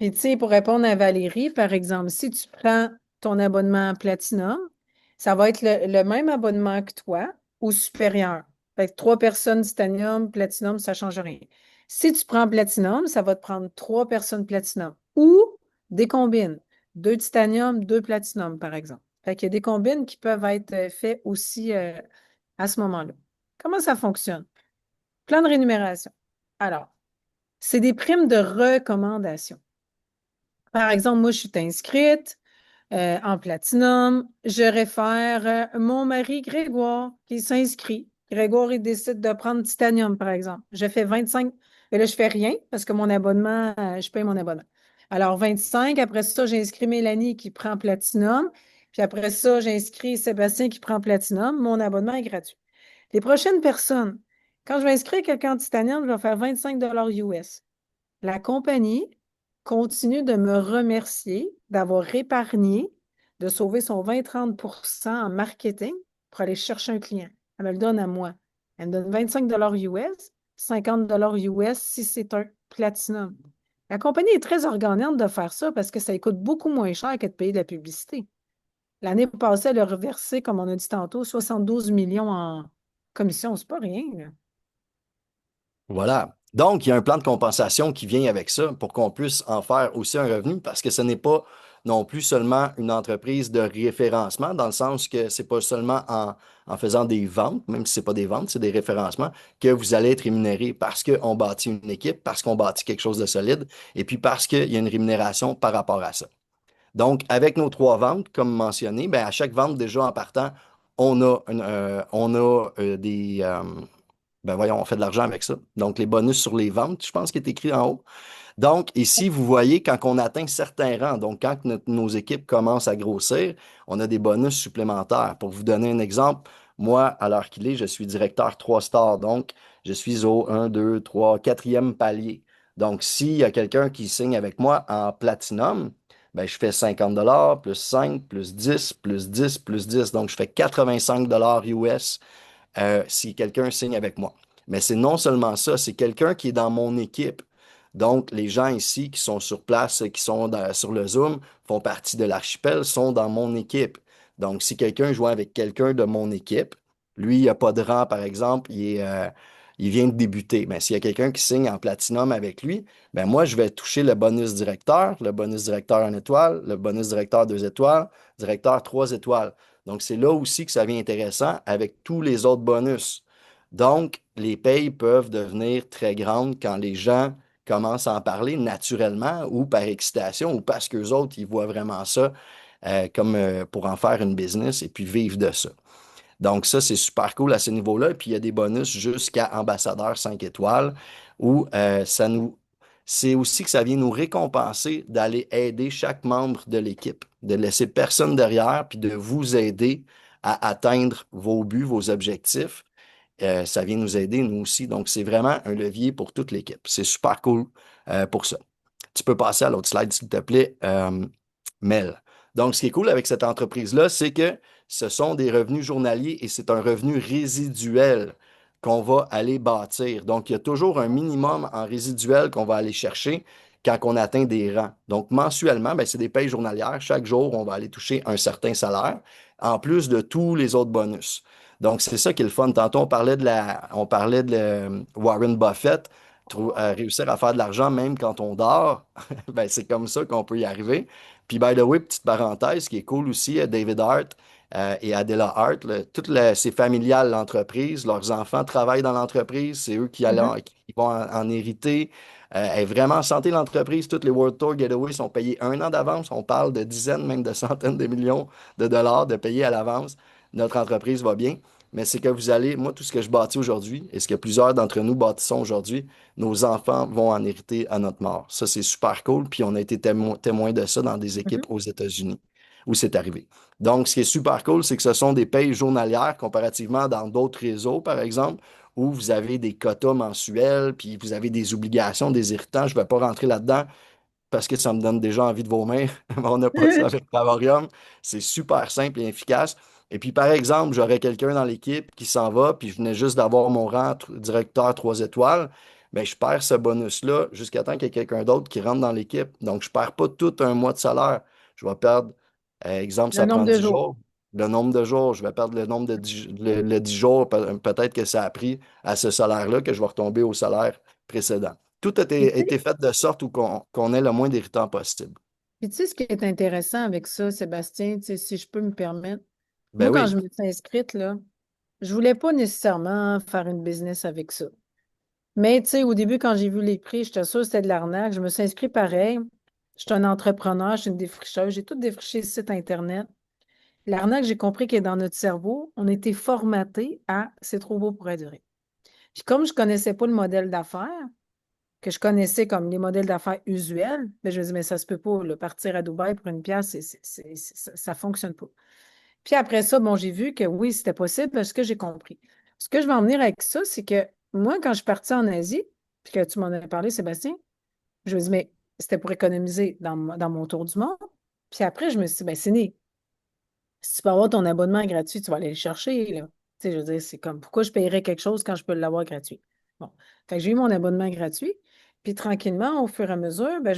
Et tu sais, pour répondre à Valérie, par exemple, si tu prends ton abonnement Platinum, ça va être le même abonnement que toi ou supérieur. Fait que 3 personnes Titanium, Platinum, ça ne change rien. Si tu prends Platinum, ça va te prendre 3 personnes Platinum ou des combines. 2 Titanium, 2 Platinum, par exemple. Fait qu'il y a des combines qui peuvent être faites aussi à ce moment-là. Comment ça fonctionne? Plan de rémunération. Alors, c'est des primes de recommandation. Par exemple, moi, je suis inscrite en platinum. Je réfère mon mari Grégoire qui s'inscrit. Grégoire, il décide de prendre titanium, par exemple. Je fais 25. Et là, je fais rien parce que mon abonnement, je paye mon abonnement. Alors, 25. Après ça, j'inscris Mélanie qui prend platinum. Puis après ça, j'inscris Sébastien qui prend platinum. Mon abonnement est gratuit. Les prochaines personnes, quand je vais inscrire quelqu'un en titanium, je vais faire 25 US. La compagnie continue de me remercier d'avoir épargné, de sauver son 20-30% en marketing pour aller chercher un client. Elle me le donne à moi. Elle me donne 25 US, 50 US si c'est un platinum. La compagnie est très organante de faire ça parce que ça coûte beaucoup moins cher que de payer de la publicité. L'année passée, elle a reversé, comme on a dit tantôt, 72 millions en commission. C'est pas rien, là. Voilà. Donc, il y a un plan de compensation qui vient avec ça pour qu'on puisse en faire aussi un revenu parce que ce n'est pas non plus seulement une entreprise de référencement dans le sens que c'est pas seulement en faisant des ventes, même si c'est pas des ventes, c'est des référencements, que vous allez être rémunéré parce qu'on bâtit une équipe, parce qu'on bâtit quelque chose de solide et puis parce qu'il y a une rémunération par rapport à ça. Donc, avec nos 3 ventes, comme mentionné, ben, à chaque vente déjà en partant, on a ben voyons, on fait de l'argent avec ça. Donc, les bonus sur les ventes, je pense qu'il est écrit en haut. Donc, ici, vous voyez, quand on atteint certains rangs, donc quand nos équipes commencent à grossir, on a des bonus supplémentaires. Pour vous donner un exemple, moi, à l'heure qu'il est, je suis directeur 3 stars. Donc, je suis au 1, 2, 3, 4e palier. Donc, s'il y a quelqu'un qui signe avec moi en platinum, ben, je fais 50 plus 5, plus 10, plus 10, plus 10. Donc, je fais 85 US si quelqu'un signe avec moi. Mais c'est non seulement ça, c'est quelqu'un qui est dans mon équipe. Donc, les gens ici qui sont sur place, qui sont sur le Zoom, font partie de l'archipel, sont dans mon équipe. Donc, si quelqu'un joue avec quelqu'un de mon équipe, lui, il n'a pas de rang, par exemple, il vient de débuter. Mais s'il y a quelqu'un qui signe en platinum avec lui, ben moi, je vais toucher le bonus directeur 1 étoile, le bonus directeur 2 étoiles, directeur 3 étoiles. Donc, c'est là aussi que ça devient intéressant avec tous les autres bonus. Donc, les payes peuvent devenir très grandes quand les gens commencent à en parler naturellement ou par excitation ou parce qu'eux autres, ils voient vraiment ça comme pour en faire une business et puis vivre de ça. Donc, ça, c'est super cool à ce niveau-là. Et puis, il y a des bonus jusqu'à ambassadeur 5 étoiles où c'est aussi que ça vient nous récompenser d'aller aider chaque membre de l'équipe, de laisser personne derrière, puis de vous aider à atteindre vos buts, vos objectifs. ça vient nous aider, nous aussi. Donc, c'est vraiment un levier pour toute l'équipe. C'est super cool pour ça. Tu peux passer à l'autre slide, s'il te plaît, Mel. Donc, ce qui est cool avec cette entreprise-là, c'est que ce sont des revenus journaliers et c'est un revenu résiduel qu'on va aller bâtir. Donc, il y a toujours un minimum en résiduel qu'on va aller chercher quand on atteint des rangs. Donc, mensuellement, ben, c'est des payes journalières. Chaque jour, on va aller toucher un certain salaire, en plus de tous les autres bonus. Donc, c'est ça qui est le fun. Tantôt, on parlait de Warren Buffett, réussir à faire de l'argent même quand on dort. Ben, c'est comme ça qu'on peut y arriver. Puis, by the way, petite parenthèse, ce qui est cool aussi, David Hart et Adela Hart, c'est familial l'entreprise. Leurs enfants travaillent dans l'entreprise. C'est eux Mhm. qui vont en hériter. Elle est vraiment en santé, l'entreprise. Toutes les World Tour Getaway sont payés un an d'avance. On parle de dizaines, même de centaines de millions de dollars de payer à l'avance. Notre entreprise va bien. Mais c'est que vous allez, moi, tout ce que je bâtis aujourd'hui et ce que plusieurs d'entre nous bâtissons aujourd'hui, nos enfants vont en hériter à notre mort. Ça, c'est super cool. Puis on a été témoin de ça dans des équipes Mhm. aux États-Unis où c'est arrivé. Donc, ce qui est super cool, c'est que ce sont des payes journalières comparativement dans d'autres réseaux, par exemple, où vous avez des quotas mensuels, puis vous avez des obligations, des irritants. Je ne vais pas rentrer là-dedans parce que ça me donne déjà envie de vomir. On n'a pas de ça avec Travorium. C'est super simple et efficace. Et puis, par exemple, j'aurais quelqu'un dans l'équipe qui s'en va, puis je venais juste d'avoir mon rang directeur 3 étoiles. Bien, je perds ce bonus-là jusqu'à temps qu'il y ait quelqu'un d'autre qui rentre dans l'équipe. Donc, je ne perds pas tout un mois de salaire. Je vais perdre, exemple, Le ça nombre prend de 10 jours. jours. Le nombre de jours, je vais perdre le nombre de 10 jours. Peut-être que ça a pris à ce salaire-là que je vais retomber au salaire précédent. Tout a Puis été fait de sorte où qu'on ait le moins d'irritants possible. tu sais, ce qui est intéressant avec ça, Sébastien, tu sais, si je peux me permettre, Ben moi, quand oui, je me suis inscrite, là, je voulais pas nécessairement faire une business avec ça. Mais tu sais, au début, quand j'ai vu les prix, j'étais sûre que c'était de l'arnaque. Je me suis inscrite pareil. Je suis un entrepreneur, je suis une défricheuse. J'ai tout défriché le site Internet. L'arnaque, j'ai compris que dans notre cerveau, on était formaté à c'est trop beau pour être vrai. Puis comme je connaissais pas le modèle d'affaires, que je connaissais comme les modèles d'affaires usuels, mais je me dis, mais ça se peut pas, là, partir à Dubaï pour une pièce, ça fonctionne pas. Puis après ça, bon, j'ai vu que oui, c'était possible parce que j'ai compris. Ce que je veux en venir avec ça, c'est que moi, quand je suis partie en Asie, puis que tu m'en as parlé, Sébastien, je me dis, mais c'était pour économiser dans mon tour du monde. Puis après, je me suis dit, ben, c'est né. Si tu peux avoir ton abonnement gratuit, tu vas aller le chercher, là. Tu sais, je veux dire, c'est comme, pourquoi je paierais quelque chose quand je peux l'avoir gratuit? Bon. Fait que j'ai eu mon abonnement gratuit. Puis tranquillement, au fur et à mesure, ben,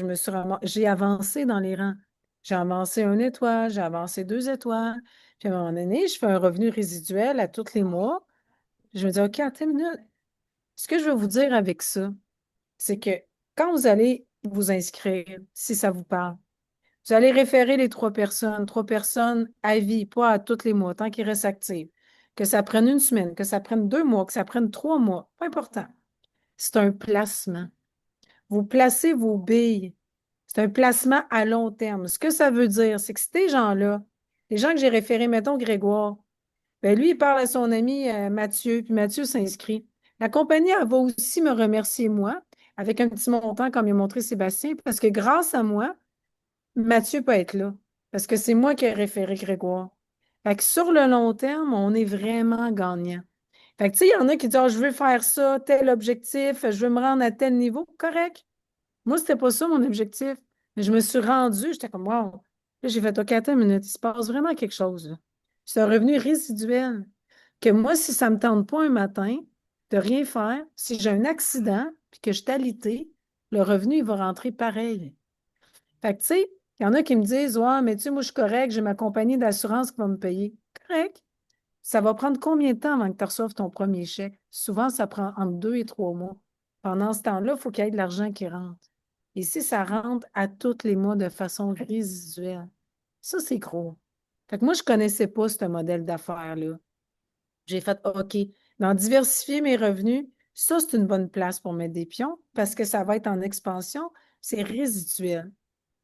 j'ai avancé dans les rangs. J'ai avancé 1 étoile, j'ai avancé 2 étoiles. Puis à un moment donné, je fais un revenu résiduel à tous les mois. Je me dis, OK, attends une minute. Ce que je veux vous dire avec ça, c'est que quand vous allez vous inscrire, si ça vous parle, vous allez référer les 3 personnes à vie, pas à tous les mois, tant qu'ils restent actifs. Que ça prenne une semaine, que ça prenne 2 mois, que ça prenne 3 mois, pas important. C'est un placement. Vous placez vos billes. C'est un placement à long terme. Ce que ça veut dire, c'est que ces gens-là, les gens que j'ai référés, mettons Grégoire, ben lui, il parle à son ami Mathieu, puis Mathieu s'inscrit. La compagnie, elle va aussi me remercier moi, avec un petit montant, comme il a montré Sébastien, parce que grâce à moi, Mathieu peut être là parce que c'est moi qui ai référé Grégoire. Fait que sur le long terme, on est vraiment gagnant. Fait que tu sais, il y en a qui disent ah, je veux faire ça, tel objectif, je veux me rendre à tel niveau. Correct. Moi, c'était pas ça mon objectif. Mais je me suis rendue, j'étais comme wow. Là, j'ai fait OK, attends une minute, il se passe vraiment quelque chose, là. C'est un revenu résiduel. Que moi, si ça ne me tente pas un matin de rien faire, si j'ai un accident puis que je suis alitée, le revenu, il va rentrer pareil. Fait que, tu sais, il y en a qui me disent, ouais, mais tu sais, moi, je suis correct, j'ai ma compagnie d'assurance qui va me payer. Correct. Ça va prendre combien de temps avant que tu reçoives ton premier chèque? Souvent, ça prend entre 2 et 3 mois. Pendant ce temps-là, il faut qu'il y ait de l'argent qui rentre. Et si ça rentre à tous les mois de façon résiduelle, ça, c'est gros. Fait que moi, je ne connaissais pas ce modèle d'affaires-là. J'ai fait, OK, dans diversifier mes revenus, ça, c'est une bonne place pour mettre des pions parce que ça va être en expansion, c'est résiduel.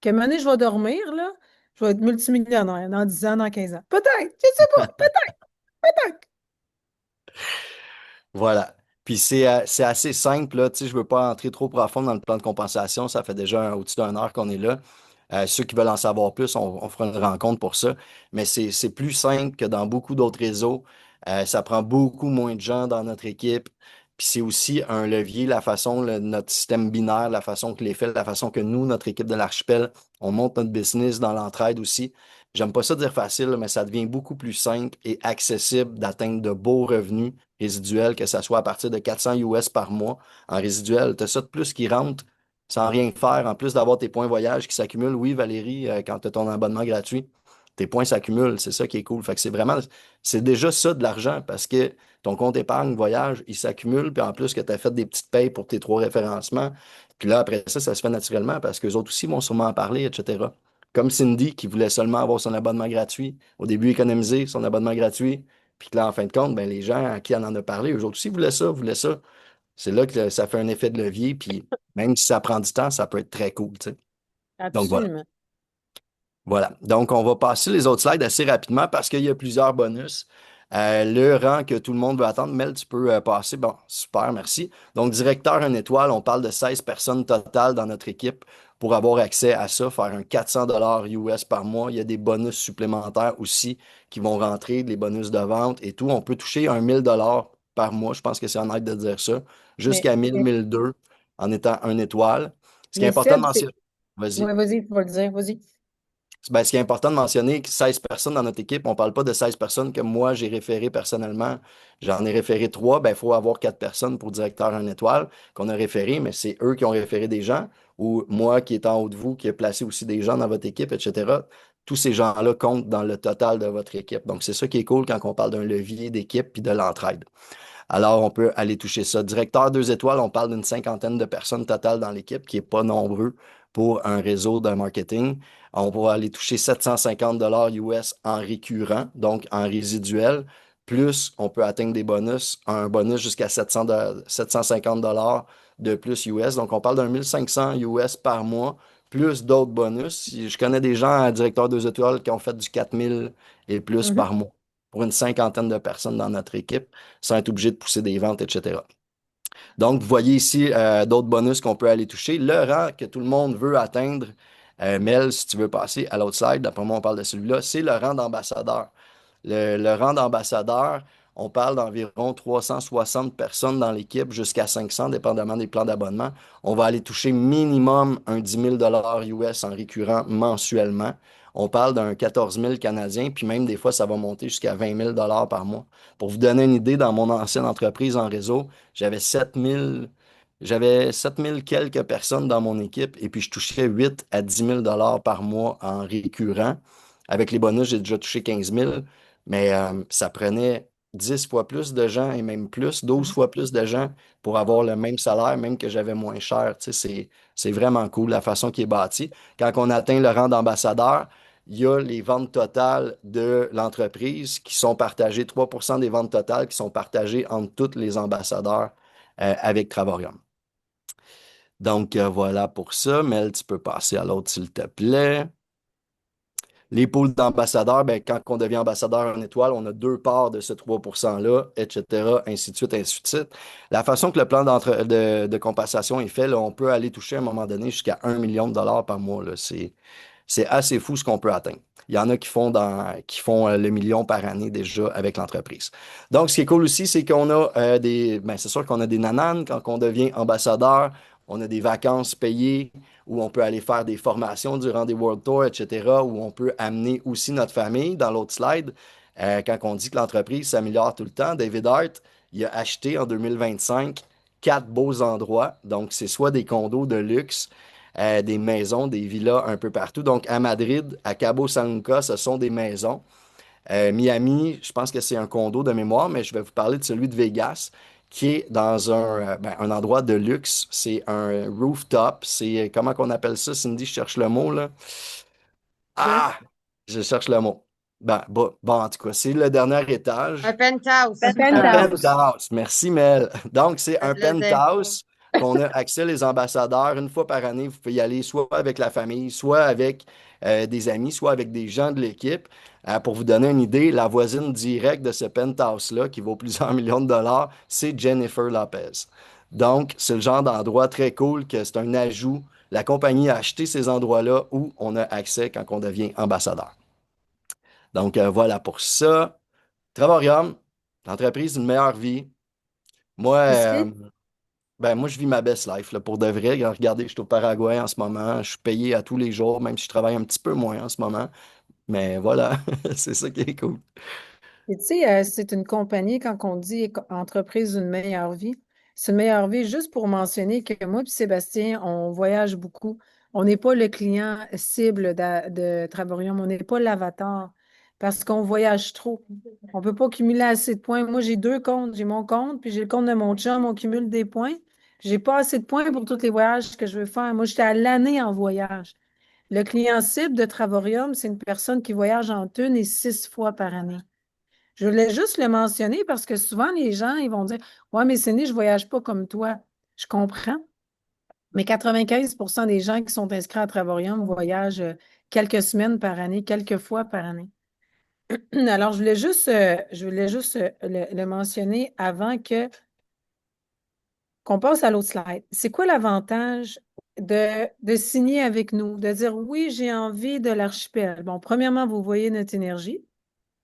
Que un moment donné, je vais dormir, là, je vais être multimillionnaire dans 10 ans, dans 15 ans. Peut-être, je sais pas, peut-être, peut-être. voilà. Puis c'est assez simple, là. Tu sais, je ne veux pas entrer trop profond dans le plan de compensation. Ça fait déjà au-dessus d'une heure qu'on est là. Ceux qui veulent en savoir plus, on fera une rencontre pour ça. Mais c'est plus simple que dans beaucoup d'autres réseaux. Ça prend beaucoup moins de gens dans notre équipe. Puis c'est aussi un levier, la façon, notre système binaire, la façon que les faits, la façon que nous, notre équipe de l'archipel, on monte notre business dans l'entraide aussi. J'aime pas ça dire facile, mais ça devient beaucoup plus simple et accessible d'atteindre de beaux revenus résiduels, que ça soit à partir de 400 US par mois en résiduel. Tu as ça de plus qui rentre sans rien faire, en plus d'avoir tes points voyage qui s'accumulent. Oui, Valérie, quand tu as ton abonnement gratuit, tes points s'accumulent. C'est ça qui est cool. Fait que c'est déjà ça de l'argent parce que ton compte épargne voyage, il s'accumule. Puis en plus que tu as fait des petites payes pour tes 3 référencements. Puis là, après ça, ça se fait naturellement parce qu'eux autres aussi vont sûrement en parler, etc. Comme Cindy qui voulait seulement avoir son abonnement gratuit. Au début, économiser son abonnement gratuit. Puis que là, en fin de compte, ben, les gens à qui elle en a parlé, eux autres aussi voulaient ça, voulaient ça. C'est là que ça fait un effet de levier. Puis même si ça prend du temps, ça peut être très cool, tu sais. Donc voilà. Absolument. Voilà. Donc, on va passer les autres slides assez rapidement parce qu'il y a plusieurs bonus. Le rang que tout le monde veut attendre, Mel, tu peux passer. Bon, super, merci. Donc, directeur 1 étoile, on parle de 16 personnes totales dans notre équipe pour avoir accès à ça, faire un 400 US par mois. Il y a des bonus supplémentaires aussi qui vont rentrer, des bonus de vente et tout. On peut toucher un 1000 par mois, je pense que c'est honnête de dire ça, Mais, jusqu'à 1000, 1002 en étant 1 étoile. Ce qui est mais important de Seb, c'est. mentionner. Vas-y. Ouais, vas-y, tu vas le dire, vas-y. Ben, ce qui est important de mentionner, que 16 personnes dans notre équipe, on ne parle pas de 16 personnes que moi j'ai référé personnellement. J'en ai référé 3. Ben, il faut avoir 4 personnes pour directeur 1 étoile qu'on a référé, mais c'est eux qui ont référé des gens, ou moi qui est en haut de vous, qui ai placé aussi des gens dans votre équipe, etc. Tous ces gens-là comptent dans le total de votre équipe. Donc, c'est ça qui est cool quand on parle d'un levier d'équipe puis de l'entraide. Alors, on peut aller toucher ça. Directeur 2 étoiles, on parle d'une cinquantaine de personnes totales dans l'équipe, qui n'est pas nombreux pour un réseau de marketing. On va aller toucher 750 US en récurrent, donc en résiduel. Plus, on peut atteindre des bonus, un bonus jusqu'à 750 de plus US. Donc, on parle d'un 1500 US par mois, plus d'autres bonus. Je connais des gens à directeur 2 étoiles qui ont fait du 4000 et plus Mhm. par mois pour une cinquantaine de personnes dans notre équipe sans être obligé de pousser des ventes, etc. Donc, vous voyez ici d'autres bonus qu'on peut aller toucher. Le rang que tout le monde veut atteindre, Mel, si tu veux passer à l'autre slide, d'après moi, on parle de celui-là, c'est le rang d'ambassadeur. Le rang d'ambassadeur, on parle d'environ 360 personnes dans l'équipe, jusqu'à 500, dépendamment des plans d'abonnement. On va aller toucher minimum un 10 000 US en récurrent mensuellement. On parle d'un 14 000 canadiens, puis même des fois, ça va monter jusqu'à 20 000 par mois. Pour vous donner une idée, dans mon ancienne entreprise en réseau, j'avais 7 000 quelques personnes dans mon équipe et puis je touchais 8 à 10 000 par mois en récurrent. Avec les bonus, j'ai déjà touché 15 000, mais ça prenait 10 fois plus de gens et même plus, 12 fois plus de gens pour avoir le même salaire, même que j'avais moins cher. Tu sais, c'est vraiment cool la façon qui est bâtie. Quand on atteint le rang d'ambassadeur, il y a les ventes totales de l'entreprise qui sont partagées, 3% des ventes totales qui sont partagées entre tous les ambassadeurs avec Travarium. Donc, voilà pour ça. Mel, tu peux passer à l'autre, s'il te plaît. Les pôles d'ambassadeurs, ben, quand on devient ambassadeur 1 étoile, on a 2 parts de ce 3%-là, etc., ainsi de suite, ainsi de suite. La façon que le plan de compensation est fait, là, on peut aller toucher à un moment donné jusqu'à 1 million de dollars par mois. Là. C'est assez fou ce qu'on peut atteindre. Il y en a qui font le million par année déjà avec l'entreprise. Donc, ce qui est cool aussi, c'est qu'on a c'est sûr qu'on a des nananes quand on devient ambassadeur. On a des vacances payées où on peut aller faire des formations durant des World Tours, etc., où on peut amener aussi notre famille. Dans l'autre slide, quand on dit que l'entreprise s'améliore tout le temps, David Hart, il a acheté en 2025 4 beaux endroits. Donc, c'est soit des condos de luxe, des maisons, des villas un peu partout. Donc, à Madrid, à Cabo San Lucas, ce sont des maisons. Miami, je pense que c'est un condo de mémoire, mais je vais vous parler de celui de Vegas, qui est dans un endroit de luxe. C'est un rooftop. C'est, comment qu'on appelle ça, Cindy? Je cherche le mot, là. Hein? Ah! Je cherche le mot. Bon, en tout cas, c'est le dernier Un étage. penthouse. Un Un penthouse. penthouse. Merci, Mel. Donc, c'est Ça un plaisir. penthouse qu'on a accès les ambassadeurs une fois par année. Vous pouvez y aller soit avec la famille, soit avec des amis, soit avec des gens de l'équipe. Pour vous donner une idée, la voisine directe de ce penthouse-là, qui vaut plusieurs millions de dollars, c'est Jennifer Lopez. Donc, c'est le genre d'endroit très cool que c'est un ajout. La compagnie a acheté ces endroits-là où on a accès quand on devient ambassadeur. Donc, voilà pour ça. Travarium, L'entreprise, une meilleure vie. Moi, Puis c'est moi, je vis ma best life, là, pour de vrai. Regardez, je suis au Paraguay en ce moment. Je suis payé à tous les jours, même si je travaille un petit peu moins en ce moment. Mais voilà, c'est ça qui est cool. Et tu sais, c'est une compagnie, quand on dit entreprise d'une meilleure vie, c'est une meilleure vie juste pour mentionner que moi et Sébastien, on voyage beaucoup. On n'est pas le client cible de Travarium, on n'est pas l'avatar parce qu'on voyage trop. On ne peut pas cumuler assez de points. Moi, j'ai deux comptes. J'ai mon compte, puis j'ai le compte de mon chum. On cumule des points. J'ai pas assez de points pour tous les voyages que je veux faire. Moi, j'étais à l'année en voyage. Le client cible de Travarium, c'est une personne qui voyage entre 1 et 6 fois par année. Je voulais juste le mentionner parce que souvent, les gens, ils vont dire, ouais, mais Cindy, je ne voyage pas comme toi. Je comprends. Mais 95 des gens qui sont inscrits à Travarium voyagent quelques semaines par année, quelques fois par année. Alors, je voulais juste le mentionner avant qu'on passe à l'autre slide. C'est quoi l'avantage de signer avec nous, de dire oui, j'ai envie de l'archipel? Bon, premièrement, vous voyez notre énergie,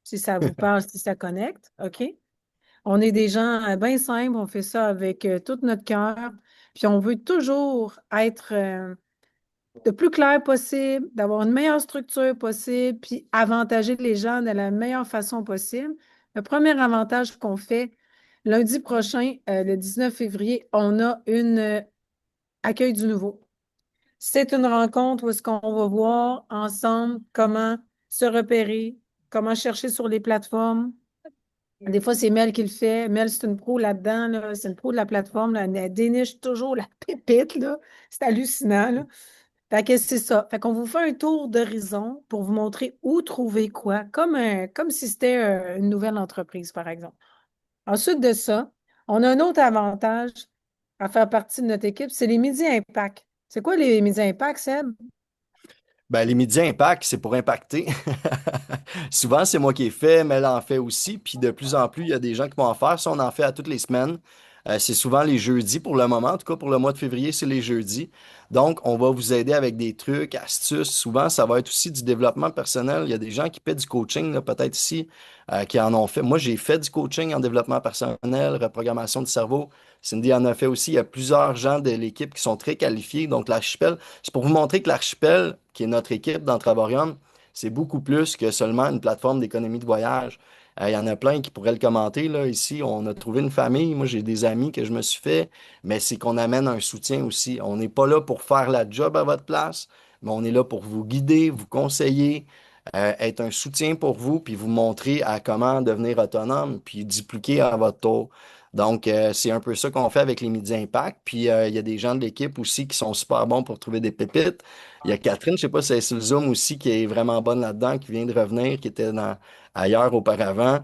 si ça vous parle, si ça connecte, OK? On est des gens bien simples, on fait ça avec tout notre cœur, puis on veut toujours être le plus clair possible, d'avoir une meilleure structure possible, puis avantager les gens de la meilleure façon possible. Le premier avantage qu'on fait, lundi prochain, le 19 février, on a une accueil du nouveau. C'est une rencontre où est-ce qu'on va voir ensemble comment se repérer, comment chercher sur les plateformes. Des fois, c'est Mel qui le fait. Mel, c'est une pro là-dedans, là. C'est une pro de la plateforme, là. Elle déniche toujours la pépite, là. C'est hallucinant, là. Fait que c'est ça. Fait qu'on vous fait un tour d'horizon pour vous montrer où trouver quoi, comme si c'était une nouvelle entreprise, par exemple. Ensuite de ça, on a un autre avantage à faire partie de notre équipe, c'est les Midi Impact. C'est quoi les Midi Impact, Seb? Ben, les médias impact, c'est pour impacter. Souvent, c'est moi qui ai fait, mais elle en fait aussi. Puis de plus en plus, il y a des gens qui vont en faire. Ça, on en fait à toutes les semaines. C'est souvent les jeudis pour le moment. En tout cas, pour le mois de février, c'est les jeudis. Donc, on va vous aider avec des trucs, astuces. Souvent, ça va être aussi du développement personnel. Il y a des gens qui paient du coaching, là, peut-être ici, qui en ont fait. Moi, j'ai fait du coaching en développement personnel, reprogrammation du cerveau. Cindy en a fait aussi. Il y a plusieurs gens de l'équipe qui sont très qualifiés. Donc, l'archipel, c'est pour vous montrer que l'archipel, qui est notre équipe dans Travarium, c'est beaucoup plus que seulement une plateforme d'économie de voyage. Il y en a plein qui pourraient le commenter, là. Ici, on a trouvé une famille. Moi, j'ai des amis que je me suis fait, mais c'est qu'on amène un soutien aussi. On n'est pas là pour faire la job à votre place, mais on est là pour vous guider, vous conseiller, être un soutien pour vous, puis vous montrer à comment devenir autonome, puis dupliquer à votre tour. Donc, c'est un peu ça qu'on fait avec les Midi Impact. Puis, il y a des gens de l'équipe aussi qui sont super bons pour trouver des pépites. Il y a Catherine, je sais pas si c'est sur le Zoom aussi, qui est vraiment bonne là-dedans, qui vient de revenir, qui était ailleurs auparavant,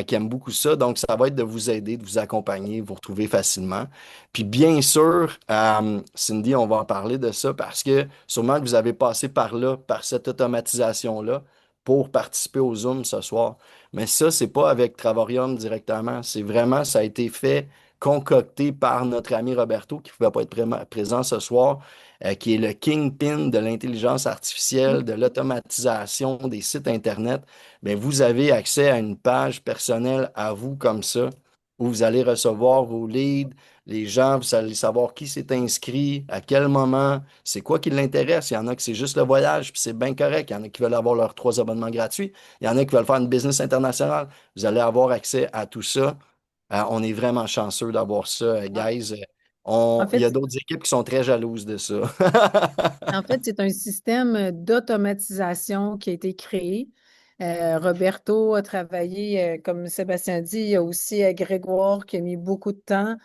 qui aime beaucoup ça. Donc, ça va être de vous aider, de vous accompagner, vous retrouver facilement. Puis, bien sûr, Cindy, on va en parler de ça parce que sûrement que vous avez passé par là, par cette automatisation-là, pour participer au Zoom ce soir. Mais ça, c'est pas avec Travarium directement. C'est vraiment, ça a été fait, concocté par notre ami Roberto, qui ne pouvait pas être présent ce soir, qui est le kingpin de l'intelligence artificielle, de l'automatisation des sites Internet. Bien, vous avez accès à une page personnelle à vous comme ça, où vous allez recevoir vos leads, les gens, vous allez savoir qui s'est inscrit, à quel moment, c'est quoi qui l'intéresse. Il y en a qui c'est juste le voyage, puis c'est bien correct. Il y en a qui veulent avoir leurs 3 abonnements gratuits. Il y en a qui veulent faire une business internationale. Vous allez avoir accès à tout ça. On est vraiment chanceux d'avoir ça, guys. En Il y a fait, d'autres équipes qui sont très jalouses de ça. En fait, c'est un système d'automatisation qui a été créé. Roberto a travaillé, comme Sébastien dit, il y a aussi Grégoire qui a mis beaucoup de temps.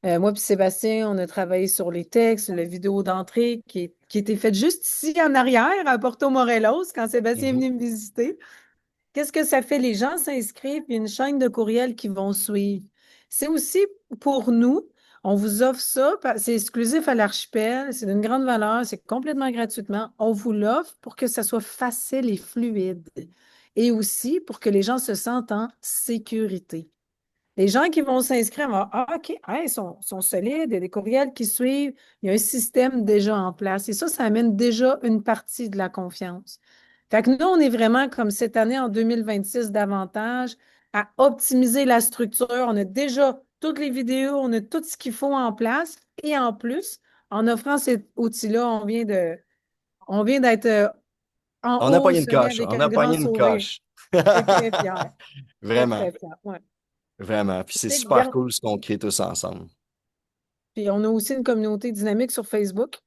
Moi puis Sébastien, on a travaillé sur les textes, la vidéo d'entrée qui était faite juste ici en arrière, à Porto Morelos, quand Sébastien est Mhm. venu me visiter. Qu'est-ce que ça fait? Les gens s'inscrivent, puis une chaîne de courriels qui vont suivre. C'est aussi pour nous, on vous offre ça, c'est exclusif à l'archipel, c'est d'une grande valeur, c'est complètement gratuitement. On vous l'offre pour que ça soit facile et fluide. Et aussi pour que les gens se sentent en sécurité. Les gens qui vont s'inscrire vont, ah, OK, hey, sont solides, il y a des courriels qui suivent, il y a un système déjà en place. Et ça amène déjà une partie de la confiance. Fait que nous, on est vraiment comme cette année en 2026 davantage. à optimiser la structure. On a déjà toutes les vidéos, on a tout ce qu'il faut en place. Et en plus, en offrant cet outil-là, on vient d'être en On a haut au pogné une sommet coche. avec On un a grand pogné une sourire. coche. Très, très fier. Très, Vraiment, très fier. Ouais. vraiment. Puis c'est Tu sais, super cool ce qu'on crée tous ensemble. puis on a aussi une communauté dynamique sur Facebook.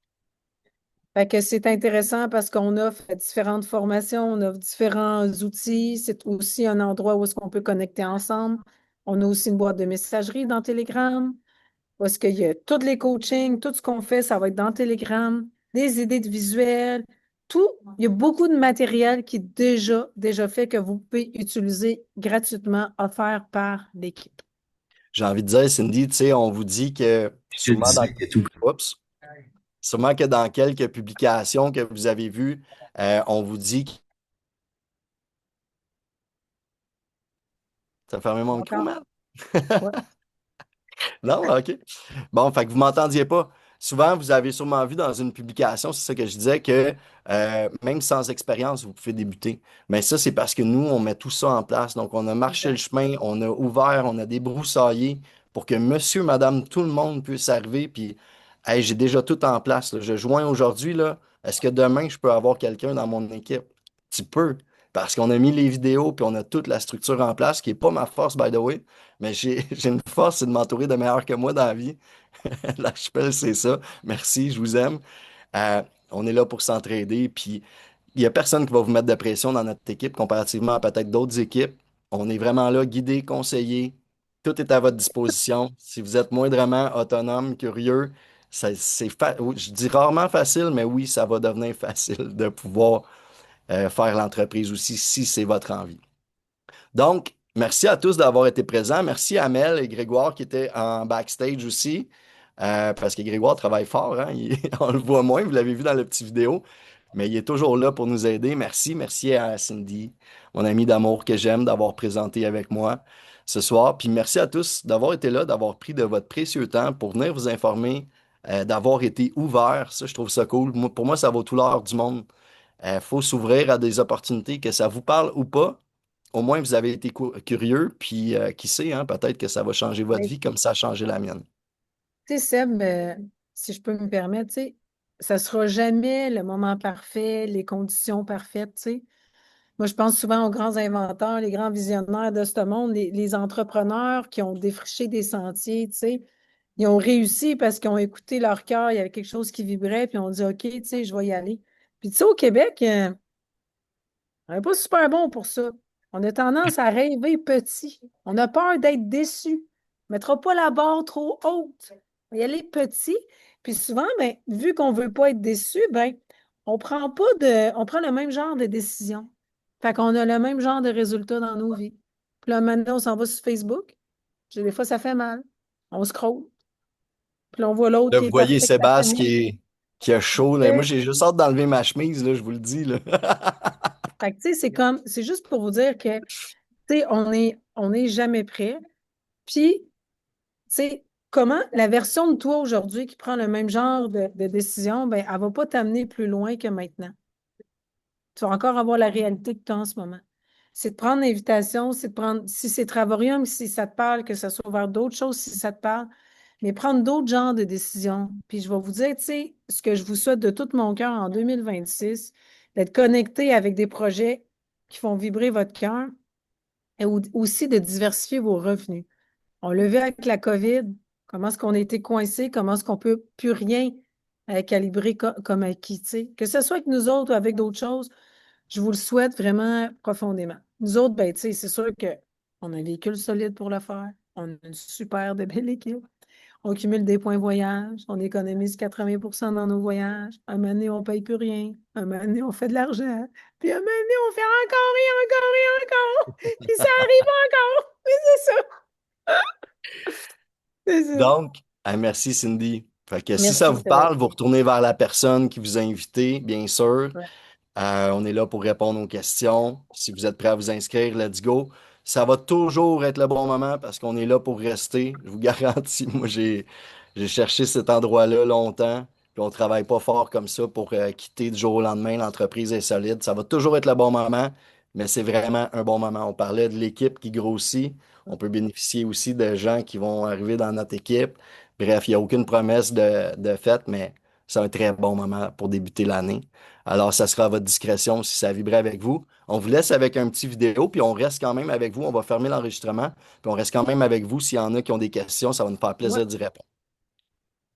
Fait que c'est intéressant parce qu'on offre différentes formations, on offre différents outils. C'est aussi un endroit où est-ce qu'on peut connecter ensemble. On a aussi une boîte de messagerie dans Telegram, où est-ce qu'il y a tous les coachings, tout ce qu'on fait, ça va être dans Telegram, des idées de visuels, tout. Il y a beaucoup de matériel qui est déjà fait que vous pouvez utiliser gratuitement, offert par l'équipe. J'ai envie de dire, Cindy, tu sais, on vous dit que Je te sûrement dans, disais que tout. oups, sûrement que dans quelques publications que vous avez vues, on vous dit que... T'as fermé mon micro, Encore? man? Ouais. Non? OK. Bon, fait que vous m'entendiez pas. Souvent, vous avez sûrement vu dans une publication, c'est ça que je disais, que même sans expérience, vous pouvez débuter. Mais ça, c'est parce que nous, on met tout ça en place. Donc, on a marché le Exact. chemin, on a ouvert, on a débroussaillé pour que monsieur, madame, tout le monde puisse arriver. Puis, hey, j'ai déjà tout en place, là. Je joins aujourd'hui, là. Est-ce que demain, je peux avoir quelqu'un dans mon équipe? Tu peux. Parce qu'on a mis les vidéos, puis on a toute la structure en place, qui n'est pas ma force, by the way. Mais j'ai une force, c'est de m'entourer de meilleurs que moi dans la vie. L'archipel, c'est ça. Merci, je vous aime. Euh, on est là pour s'entraider. Puis, il n'y a personne qui va vous mettre de pression dans notre équipe comparativement à peut-être d'autres équipes. On est vraiment là, guidé, conseillé. Tout est à votre disposition. Si vous êtes moindrement autonome, curieux, oui, je dis rarement facile, mais oui, ça va devenir facile de pouvoir faire l'entreprise aussi si c'est votre envie. Donc, merci à tous d'avoir été présents. Merci à Mel et Grégoire qui étaient en backstage aussi, parce que Grégoire travaille fort, hein. On le voit moins, vous l'avez vu dans la petite vidéo, mais il est toujours là pour nous aider. Merci, merci à Cindy, mon amie d'amour que j'aime, d'avoir présenté avec moi ce soir. Puis merci à tous d'avoir été là, d'avoir pris de votre précieux temps pour venir vous informer, d'avoir été ouvert. Ça, je trouve ça cool. Pour moi, ça vaut tout l'or du monde. Il faut s'ouvrir à des opportunités, que ça vous parle ou pas. Au moins, vous avez été curieux, puis qui sait, hein, peut-être que ça va changer votre Mais, vie comme ça a changé la mienne. tu sais, Seb, si je peux me permettre, tu sais, ça sera jamais le moment parfait, les conditions parfaites, tu sais. Moi, je pense souvent aux grands inventeurs, les grands visionnaires de ce monde, les entrepreneurs qui ont défriché des sentiers, tu sais. Ils ont réussi parce qu'ils ont écouté leur cœur, il y avait quelque chose qui vibrait, puis on dit, OK, tu sais, je vais y aller. Puis, tu sais, au Québec, on n'est pas super bon pour ça. On a tendance à rêver petit. On a peur d'être déçu. On ne mettra pas la barre trop haute. On va y aller petit. Puis souvent, ben, vu qu'on ne veut pas être déçu, ben, on prend pas on prend le même genre de décision. Fait qu'on a le même genre de résultats dans nos vies. Puis là, maintenant, on s'en va sur Facebook. Puis des fois, ça fait mal. On scrolle. Puis là, on voit l'autre Là, qui vous est voyez parfait, que ça fait Sébastien mal. qui a chaud, là. Moi, j'ai juste hâte d'enlever ma chemise, là, je vous le dis, là. Fait que, tu sais, c'est juste pour vous dire que, tu sais, on est jamais prêt. Puis, tu sais, comment la version de toi aujourd'hui qui prend le même genre de décision, ben, elle va pas t'amener plus loin que maintenant. Tu vas encore avoir la réalité que tu as en ce moment. C'est de prendre l'invitation, c'est de prendre, si c'est Travarium, si ça te parle, que ça soit vers d'autres choses, si ça te parle, mais prendre d'autres genres de décisions. Puis je vais vous dire, tu sais, ce que je vous souhaite de tout mon cœur en 2026, d'être connecté avec des projets qui font vibrer votre cœur et aussi de diversifier vos revenus. On l'a vu avec la COVID, comment est-ce qu'on a été coincé, comment est-ce qu'on peut plus rien calibrer comme acquis, tu sais. Que ce soit avec nous autres ou avec d'autres choses, je vous le souhaite vraiment profondément. Nous autres, ben, tu sais, c'est sûr qu'on a un véhicule solide pour le faire. On a une super de belle équipe. On cumule des points voyage. On économise 80 dans nos voyages. Un moment donné, on ne paye plus rien. Un moment donné, on fait de l'argent. Puis un moment donné, on fait encore et encore et encore. Puis ça arrive encore. Mais c'est ça. C'est ça. Donc, merci Cindy. Fait que si ça Merci, vous Sébastien. parle, vous retournez vers la personne qui vous a invité, bien sûr. Ouais. On est là pour répondre aux questions. Si vous êtes prêt à vous inscrire, let's go. Ça va toujours être le bon moment parce qu'on est là pour rester. Je vous garantis, moi, j'ai cherché cet endroit-là longtemps. Puis on travaille pas fort comme ça pour quitter du jour au lendemain. L'entreprise est solide. Ça va toujours être le bon moment. mais c'est vraiment un bon moment. On parlait de l'équipe qui grossit. On peut bénéficier aussi de gens qui vont arriver dans notre équipe. Bref, il n'y a aucune promesse de fête, mais c'est un très bon moment pour débuter l'année. Alors, ça sera à votre discrétion si ça vibrait avec vous. On vous laisse avec un petit vidéo, puis on reste quand même avec vous. On va fermer l'enregistrement, puis on reste quand même avec vous. S'il y en a qui ont des questions, ça va nous faire plaisir Ouais. d'y répondre.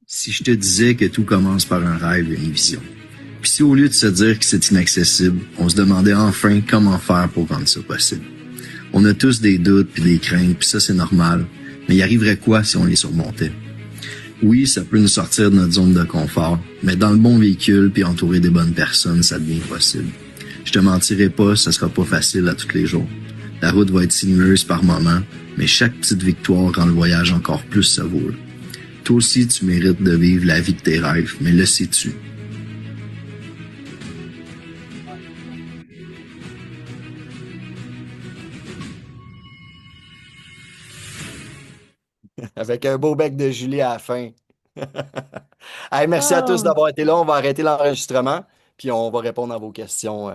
Si je te disais que tout commence par un rêve et une vision. Puis si au lieu de se dire que c'est inaccessible, on se demandait enfin comment faire pour rendre ça possible. On a tous des doutes puis des craintes, puis ça c'est normal. Mais y arriverait quoi si on les surmontait? Oui, ça peut nous sortir de notre zone de confort, mais dans le bon véhicule puis entouré des bonnes personnes, ça devient possible. Je te mentirai pas, ça sera pas facile à tous les jours. La route va être sinueuse par moments, mais chaque petite victoire rend le voyage encore plus savoureux. Toi aussi, tu mérites de vivre la vie de tes rêves, mais le sais-tu? Avec un beau bec de Julie à la fin. Hey, merci à tous Ah. d'avoir été là. On va arrêter l'enregistrement, puis on va répondre à vos questions